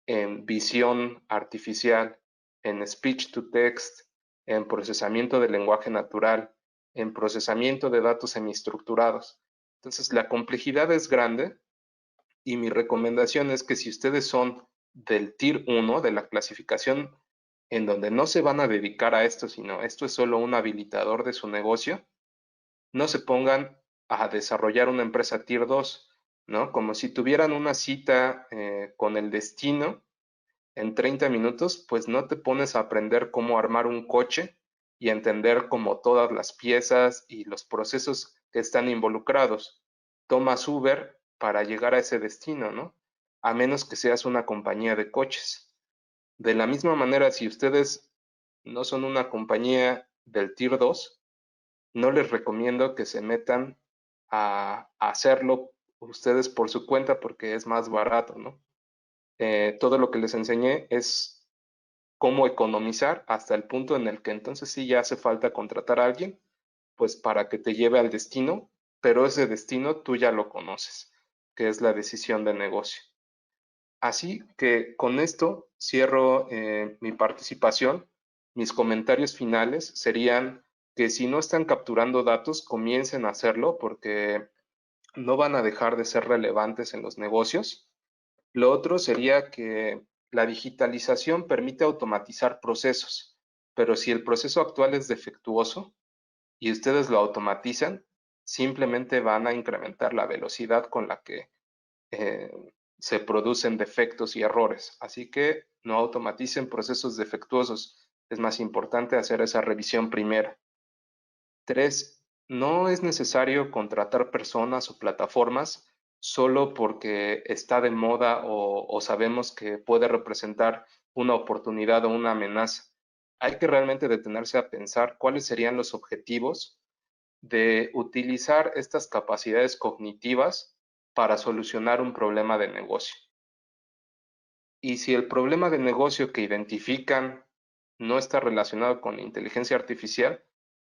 en visión artificial, en speech to text, en procesamiento de lenguaje natural, en procesamiento de datos semiestructurados. Entonces, la complejidad es grande y mi recomendación es que si ustedes son del Tier 1, de la clasificación en donde no se van a dedicar a esto, sino esto es solo un habilitador de su negocio, no se pongan a desarrollar una empresa Tier 2, ¿no? Como si tuvieran una cita con el destino en 30 minutos, pues no te pones a aprender cómo armar un coche y a entender como todas las piezas y los procesos que están involucrados. Tomas Uber para llegar a ese destino, ¿no? A menos que seas una compañía de coches. De la misma manera, si ustedes no son una compañía del Tier 2, no les recomiendo que se metan a hacerlo ustedes por su cuenta porque es más barato, ¿no? Todo lo que les enseñé es cómo economizar hasta el punto en el que entonces sí ya hace falta contratar a alguien, pues para que te lleve al destino, pero ese destino tú ya lo conoces, que es la decisión de negocio. Así que con esto cierro mi participación. Mis comentarios finales serían que si no están capturando datos, comiencen a hacerlo porque no van a dejar de ser relevantes en los negocios. Lo otro sería que La digitalización permite automatizar procesos, pero si el proceso actual es defectuoso y ustedes lo automatizan, simplemente van a incrementar la velocidad con la que eh, se producen defectos y errores. Así que no automaticen procesos defectuosos. Es más importante hacer esa revisión primero. 3. No es necesario contratar personas o plataformas solo porque está de moda o sabemos que puede representar una oportunidad o una amenaza. Hay que realmente detenerse a pensar cuáles serían los objetivos de utilizar estas capacidades cognitivas para solucionar un problema de negocio. Y si el problema de negocio que identifican no está relacionado con inteligencia artificial,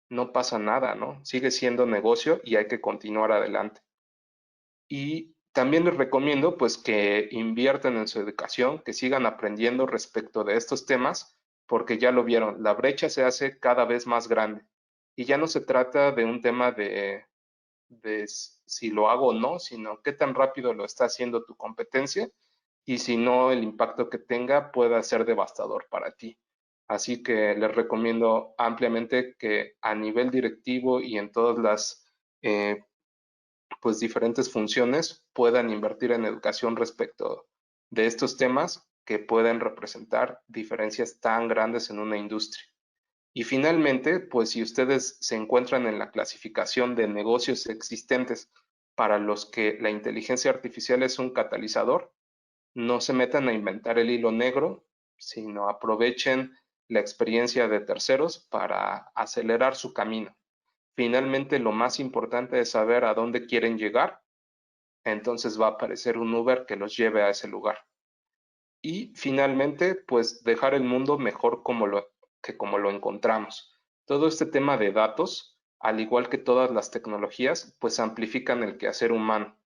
no pasa nada, ¿no? Sigue siendo negocio y hay que continuar adelante. Y también les recomiendo pues que inviertan en su educación, que sigan aprendiendo respecto de estos temas, porque ya lo vieron, la brecha se hace cada vez más grande. Y ya no se trata de un tema de si lo hago o no, sino qué tan rápido lo está haciendo tu competencia y si no, el impacto que tenga pueda ser devastador para ti. Así que les recomiendo ampliamente que a nivel directivo y en todas las pues diferentes funciones puedan invertir en educación respecto de estos temas que pueden representar diferencias tan grandes en una industria. Y finalmente, pues si ustedes se encuentran en la clasificación de negocios existentes para los que la inteligencia artificial es un catalizador, no se metan a inventar el hilo negro, sino aprovechen la experiencia de terceros para acelerar su camino. Finalmente, lo más importante es saber a dónde quieren llegar, entonces va a aparecer un Uber que los lleve a ese lugar. Y finalmente, pues dejar el mundo mejor que como lo encontramos. Todo este tema de datos, al igual que todas las tecnologías, pues amplifican el quehacer humano.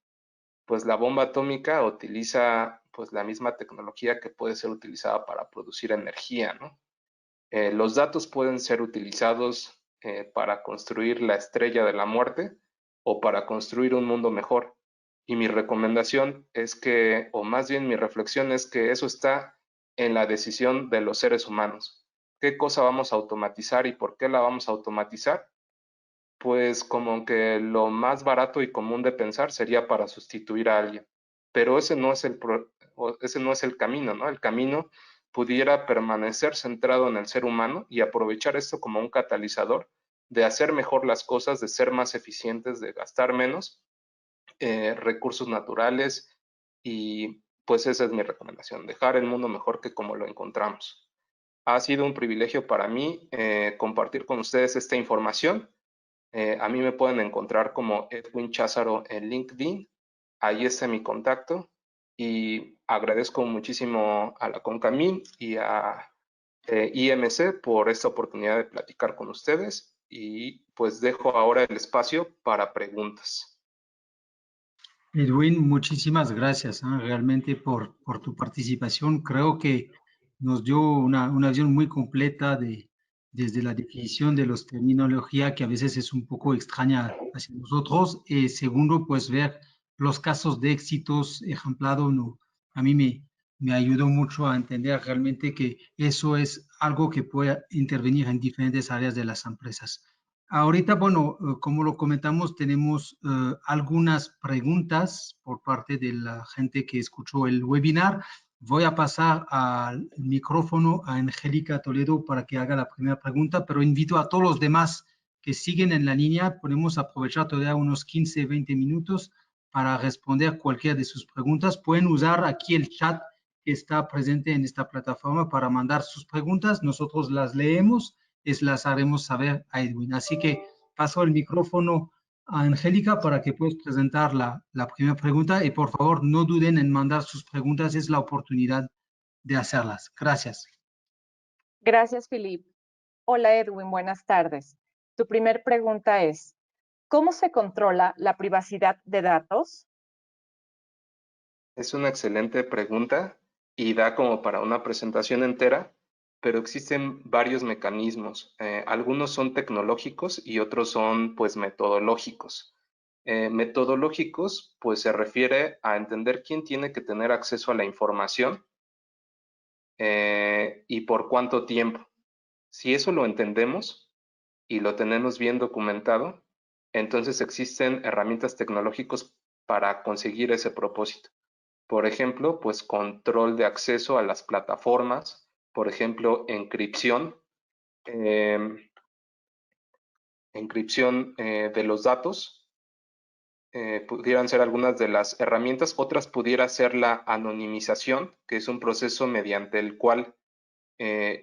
Pues la bomba atómica utiliza pues la misma tecnología que puede ser utilizada para producir energía, ¿no? Los datos pueden ser utilizados para construir la estrella de la muerte o para construir un mundo mejor. Y mi recomendación es que, o más bien mi reflexión es que eso está en la decisión de los seres humanos. ¿Qué cosa vamos a automatizar y por qué la vamos a automatizar? Pues como que lo más barato y común de pensar sería para sustituir a alguien. Pero ese no es el camino, ¿no? El camino pudiera permanecer centrado en el ser humano y aprovechar esto como un catalizador de hacer mejor las cosas, de ser más eficientes, de gastar menos recursos naturales y pues esa es mi recomendación, dejar el mundo mejor que como lo encontramos. Ha sido un privilegio para mí compartir con ustedes esta información. A mí me pueden encontrar como Edwin Cházaro en LinkedIn. Ahí está mi contacto. Y agradezco muchísimo a la CONCAMIN y a IMC por esta oportunidad de platicar con ustedes. Y pues dejo ahora el espacio para preguntas. Edwin, muchísimas gracias, realmente por tu participación. Creo que nos dio una visión muy completa desde la definición de los terminología que a veces es un poco extraña hacia nosotros. Segundo, pues ver los casos de éxitos ejemplados, no, a mí me ayudó mucho a entender realmente que eso es algo que puede intervenir en diferentes áreas de las empresas. Ahorita, bueno, como lo comentamos, tenemos algunas preguntas por parte de la gente que escuchó el webinar. Voy a pasar al micrófono a Angélica Toledo para que haga la primera pregunta, pero invito a todos los demás que siguen en la línea. Podemos aprovechar todavía unos 15, 20 minutos para responder cualquiera de sus preguntas. Pueden usar aquí el chat que está presente en esta plataforma para mandar sus preguntas. Nosotros las leemos las haremos saber a Edwin. Así que paso el micrófono a Angélica para que puedas presentar la primera pregunta y por favor no duden en mandar sus preguntas, es la oportunidad de hacerlas. Gracias. Gracias, Philip. Hola, Edwin, buenas tardes. Tu primer pregunta es, ¿cómo se controla la privacidad de datos? Es una excelente pregunta y da como para una presentación entera, pero existen varios mecanismos. Algunos son tecnológicos y otros son pues metodológicos. Metodológicos pues se refiere a entender quién tiene que tener acceso a la información y por cuánto tiempo. Si eso lo entendemos y lo tenemos bien documentado, entonces existen herramientas tecnológicas para conseguir ese propósito. Por ejemplo, pues control de acceso a las plataformas, por ejemplo, encripción de los datos, pudieran ser algunas de las herramientas. Otras pudiera ser la anonimización, que es un proceso mediante el cual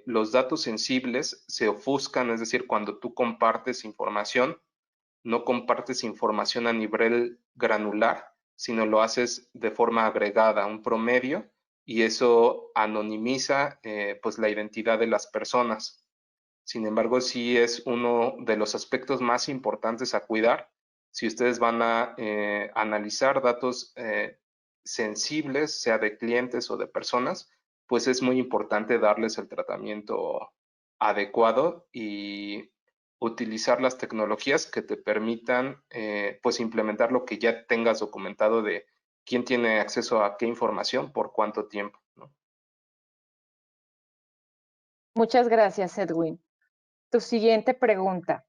los datos sensibles se ofuscan, es decir, cuando tú compartes información, no compartes información a nivel granular, sino lo haces de forma agregada, un promedio, y eso anonimiza pues la identidad de las personas. Sin embargo, sí es uno de los aspectos más importantes a cuidar. Si ustedes van a analizar datos sensibles, sea de clientes o de personas, pues es muy importante darles el tratamiento adecuado y utilizar las tecnologías que te permitan pues implementar lo que ya tengas documentado de quién tiene acceso a qué información, por cuánto tiempo, ¿no? Muchas gracias, Edwin. Tu siguiente pregunta.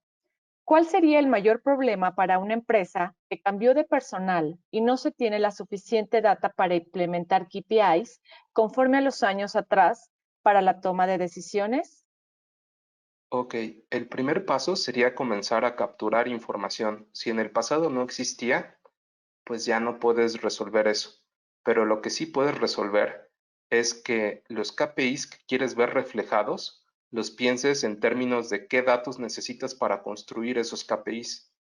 ¿Cuál sería el mayor problema para una empresa que cambió de personal y no se tiene la suficiente data para implementar KPIs conforme a los años atrás para la toma de decisiones? Ok, el primer paso sería comenzar a capturar información. Si en el pasado no existía, pues ya no puedes resolver eso. Pero lo que sí puedes resolver es que los KPIs que quieres ver reflejados, los pienses en términos de qué datos necesitas para construir esos KPIs.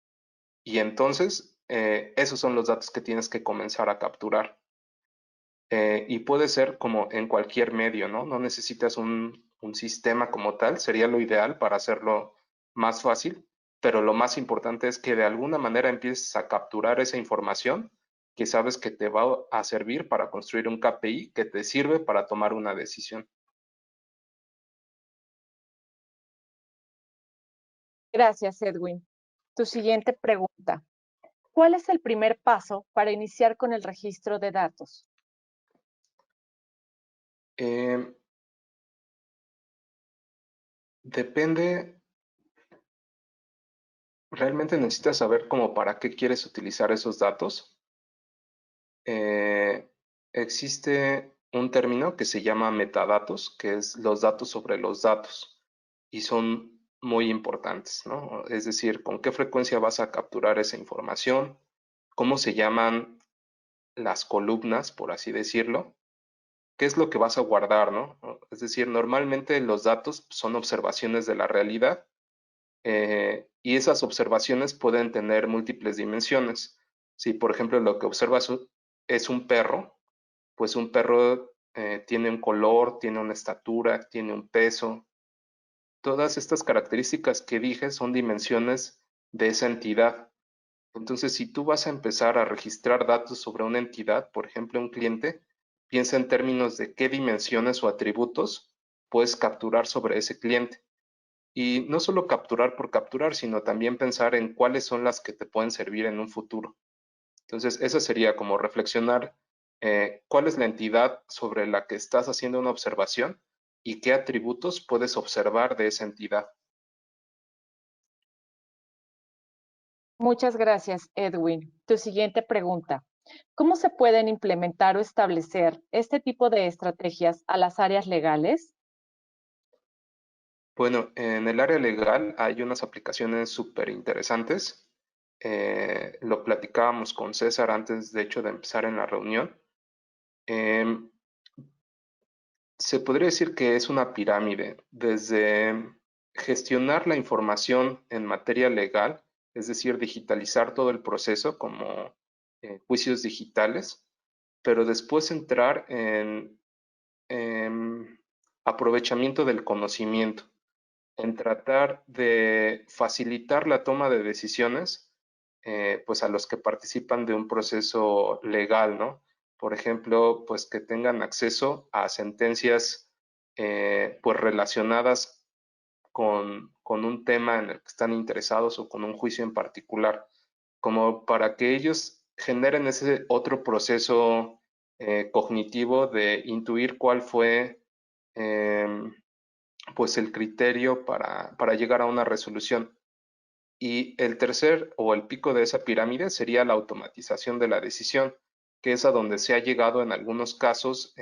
Y entonces, esos son los datos que tienes que comenzar a capturar. Y puede ser como en cualquier medio, ¿no? No necesitas un sistema como tal, sería lo ideal para hacerlo más fácil, pero lo más importante es que de alguna manera empieces a capturar esa información que sabes que te va a servir para construir un KPI que te sirve para tomar una decisión. Gracias, Edwin. Tu siguiente pregunta. ¿Cuál es el primer paso para iniciar con el registro de datos? Eh, depende, realmente necesitas saber cómo para qué quieres utilizar esos datos. Eh, existe un término que se llama metadatos, que es los datos sobre los datos, y son muy importantes, ¿no? Es decir, con qué frecuencia vas a capturar esa información, cómo se llaman las columnas, por así decirlo, qué es lo que vas a guardar, ¿no? Es decir, normalmente los datos son observaciones de la realidad, y esas observaciones pueden tener múltiples dimensiones. Si, por ejemplo, lo que observas es un perro, pues un perro tiene un color, tiene una estatura, tiene un peso. Todas estas características que dije son dimensiones de esa entidad. Entonces, si tú vas a empezar a registrar datos sobre una entidad, por ejemplo, un cliente, piensa en términos de qué dimensiones o atributos puedes capturar sobre ese cliente. Y no solo capturar por capturar, sino también pensar en cuáles son las que te pueden servir en un futuro. Entonces, eso sería como reflexionar cuál es la entidad sobre la que estás haciendo una observación y qué atributos puedes observar de esa entidad. Muchas gracias, Edwin. Tu siguiente pregunta. ¿Cómo se pueden implementar o establecer este tipo de estrategias a las áreas legales? Bueno, en el área legal hay unas aplicaciones súper interesantes. Lo platicábamos con César antes, de hecho, de empezar en la reunión. Em, Se podría decir que es una pirámide, desde gestionar la información en materia legal, es decir, digitalizar todo el proceso como juicios digitales, pero después entrar en aprovechamiento del conocimiento, en tratar de facilitar la toma de decisiones, pues a los que participan de un proceso legal, ¿no? Por ejemplo, pues que tengan acceso a sentencias pues relacionadas con un tema en el que están interesados o con un juicio en particular, como para que ellos generen ese otro proceso cognitivo de intuir cuál fue pues el criterio para llegar a una resolución. Y el tercer o el pico de esa pirámide sería la automatización de la decisión, que es a donde se ha llegado en algunos casos,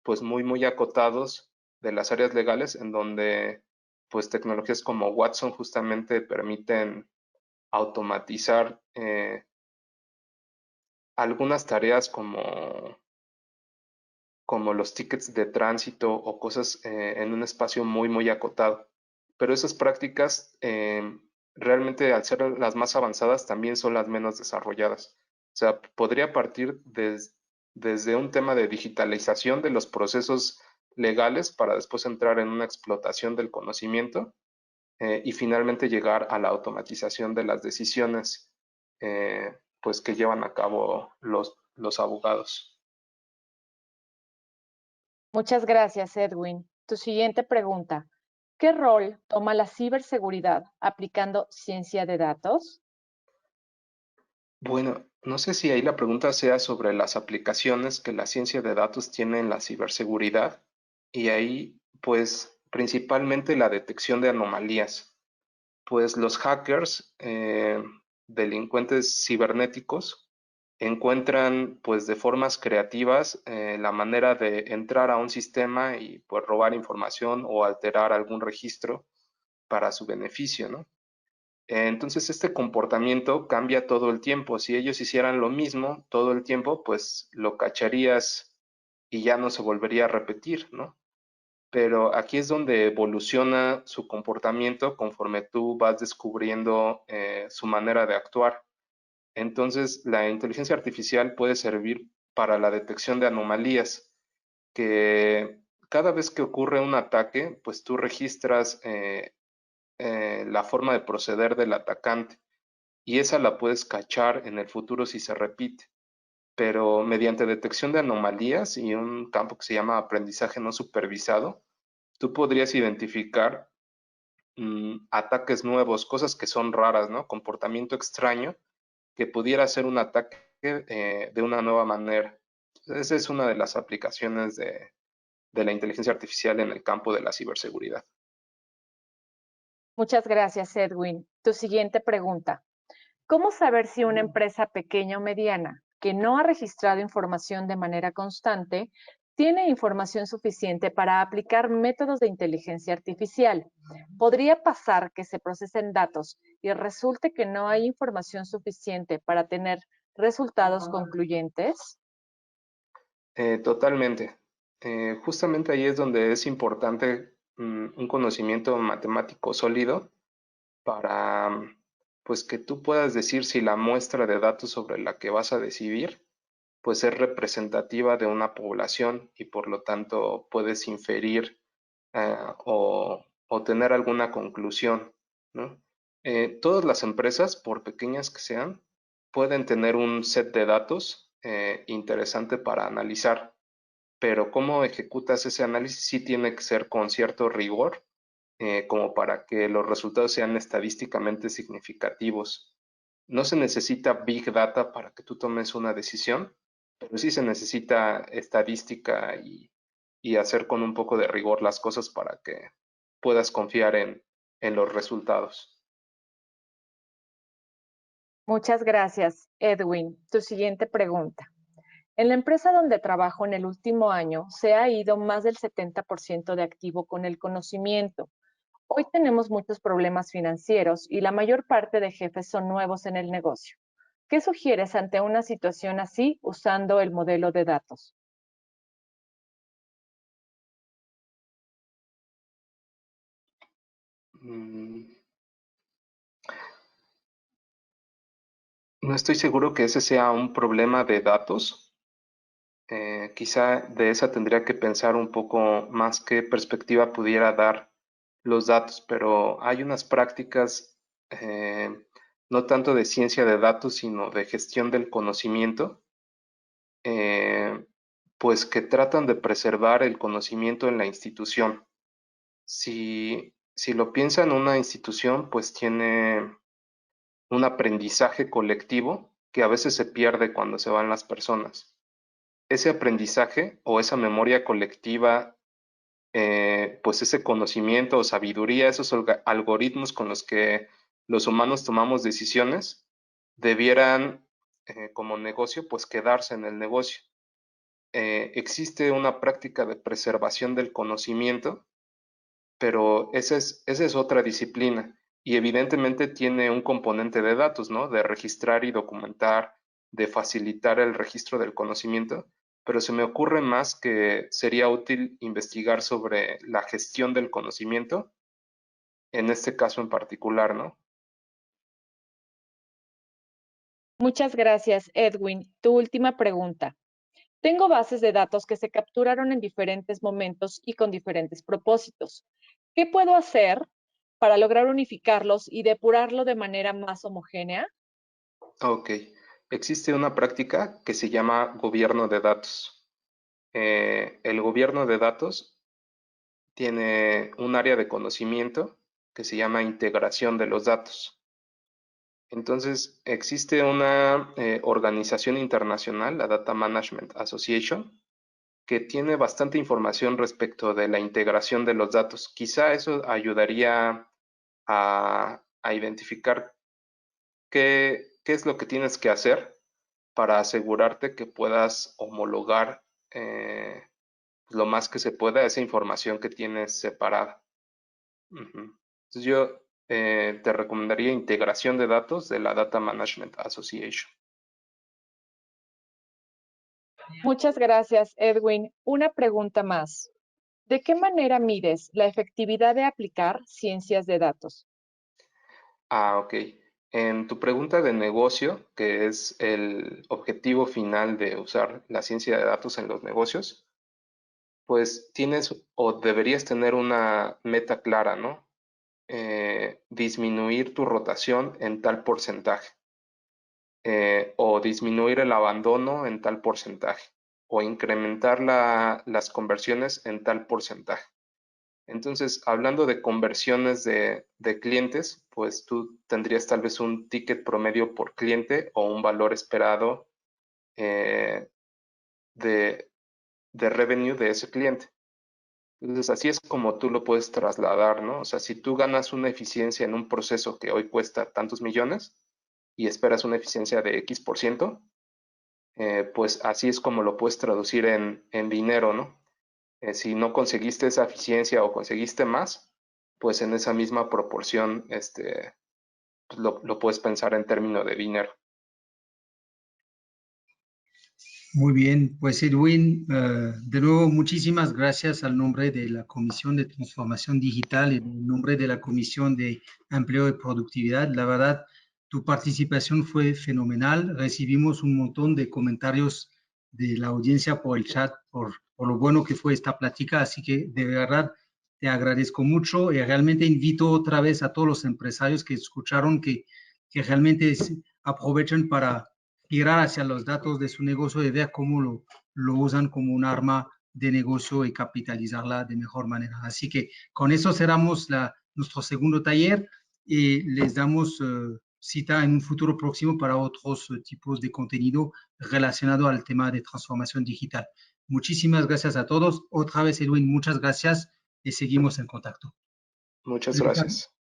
pues muy acotados de las áreas legales, en donde pues tecnologías como Watson justamente permiten automatizar algunas tareas como los tickets de tránsito o cosas en un espacio muy acotado. Pero esas prácticas realmente al ser las más avanzadas también son las menos desarrolladas. O sea, podría partir desde un tema de digitalización de los procesos legales para después entrar en una explotación del conocimiento y finalmente llegar a la automatización de las decisiones pues que llevan a cabo los abogados. Muchas gracias, Edwin. Tu siguiente pregunta. ¿Qué rol toma la ciberseguridad aplicando ciencia de datos? Bueno, no sé si ahí la pregunta sea sobre las aplicaciones que la ciencia de datos tiene en la ciberseguridad y ahí pues principalmente la detección de anomalías. Pues los hackers, delincuentes cibernéticos, encuentran pues de formas creativas la manera de entrar a un sistema y pues robar información o alterar algún registro para su beneficio, ¿no? Entonces este comportamiento cambia todo el tiempo. Si ellos hicieran lo mismo todo el tiempo, pues lo cacharías y ya no se volvería a repetir, ¿no? Pero aquí es donde evoluciona su comportamiento conforme tú vas descubriendo su manera de actuar. Entonces la inteligencia artificial puede servir para la detección de anomalías, que cada vez que ocurre un ataque, pues tú registras la forma de proceder del atacante y esa la puedes cachar en el futuro si se repite. Pero mediante detección de anomalías y un campo que se llama aprendizaje no supervisado, tú podrías identificar ataques nuevos, cosas que son raras, ¿no? Comportamiento extraño que pudiera ser un ataque de una nueva manera. Esa es una de las aplicaciones de la inteligencia artificial en el campo de la ciberseguridad. Muchas gracias, Edwin. Tu siguiente pregunta. ¿Cómo saber si una empresa pequeña o mediana que no ha registrado información de manera constante tiene información suficiente para aplicar métodos de inteligencia artificial? ¿Podría pasar que se procesen datos y resulte que no hay información suficiente para tener resultados concluyentes? Totalmente. Justamente ahí es donde es importante un conocimiento matemático sólido para pues que tú puedas decir si la muestra de datos sobre la que vas a decidir pues es representativa de una población y por lo tanto puedes inferir o tener alguna conclusión, ¿no? Todas las empresas, por pequeñas que sean, pueden tener un set de datos interesante para analizar, pero cómo ejecutas ese análisis sí tiene que ser con cierto rigor, como para que los resultados sean estadísticamente significativos. No se necesita Big Data para que tú tomes una decisión, pero sí se necesita estadística y hacer con un poco de rigor las cosas para que puedas confiar en los resultados. Muchas gracias, Edwin. Tu siguiente pregunta. En la empresa donde trabajo en el último año se ha ido más del 70% de activo con el conocimiento. Hoy tenemos muchos problemas financieros y la mayor parte de jefes son nuevos en el negocio. ¿Qué sugieres ante una situación así usando el modelo de datos? Mm, No estoy seguro que ese sea un problema de datos. Quizá de esa tendría que pensar un poco más qué perspectiva pudiera dar los datos, pero hay unas prácticas no tanto de ciencia de datos, sino de gestión del conocimiento, eh, pues que tratan de preservar el conocimiento en la institución. Si lo piensan, una institución pues tiene un aprendizaje colectivo que a veces se pierde cuando se van las personas. Ese aprendizaje o esa memoria colectiva pues ese conocimiento o sabiduría, esos algoritmos con los que los humanos tomamos decisiones, debieran como negocio, pues quedarse en el negocio. Existe una práctica de preservación del conocimiento, pero esa es otra disciplina y evidentemente tiene un componente de datos, ¿no? De registrar y documentar, de facilitar el registro del conocimiento, pero se me ocurre más que sería útil investigar sobre la gestión del conocimiento, en este caso en particular, ¿no? Muchas gracias, Edwin. Tu última pregunta. Tengo bases de datos que se capturaron en diferentes momentos y con diferentes propósitos. ¿Qué puedo hacer para lograr unificarlos y depurarlo de manera más homogénea? Ok. Existe una práctica que se llama gobierno de datos. El gobierno de datos tiene un área de conocimiento que se llama integración de los datos. Entonces, existe una organización internacional, la Data Management Association, que tiene bastante información respecto de la integración de los datos. Quizá eso ayudaría a identificar qué es lo que tienes que hacer para asegurarte que puedas homologar lo más que se pueda esa información que tienes separada. Entonces yo te recomendaría integración de datos de la Data Management Association. Muchas gracias, Edwin. Una pregunta más. ¿De qué manera mides la efectividad de aplicar ciencias de datos? Ok. En tu pregunta de negocio, que es el objetivo final de usar la ciencia de datos en los negocios, pues tienes o deberías tener una meta clara, ¿no? Disminuir tu rotación en tal porcentaje, o disminuir el abandono en tal porcentaje, o incrementar las conversiones en tal porcentaje. Entonces, hablando de conversiones de clientes, pues tú tendrías tal vez un ticket promedio por cliente o un valor esperado de revenue de ese cliente. Entonces, así es como tú lo puedes trasladar, ¿no? O sea, si tú ganas una eficiencia en un proceso que hoy cuesta tantos millones y esperas una eficiencia de X%, pues así es como lo puedes traducir en dinero, ¿no? Si no conseguiste esa eficiencia o conseguiste más, pues en esa misma proporción pues lo puedes pensar en términos de dinero. Muy bien, pues Edwin, de nuevo muchísimas gracias al nombre de la Comisión de Transformación Digital y en nombre de la Comisión de Empleo y Productividad. La verdad, tu participación fue fenomenal. Recibimos un montón de comentarios de la audiencia por el chat, por lo bueno que fue esta plática, así que de verdad te agradezco mucho y realmente invito otra vez a todos los empresarios que escucharon que realmente aprovechen para girar hacia los datos de su negocio y ver cómo lo usan como un arma de negocio y capitalizarla de mejor manera. Así que con eso cerramos nuestro segundo taller y les damos cita en un futuro próximo para otros tipos de contenido relacionado al tema de transformación digital. Muchísimas gracias a todos. Otra vez, Edwin, muchas gracias y seguimos en contacto. Muchas gracias.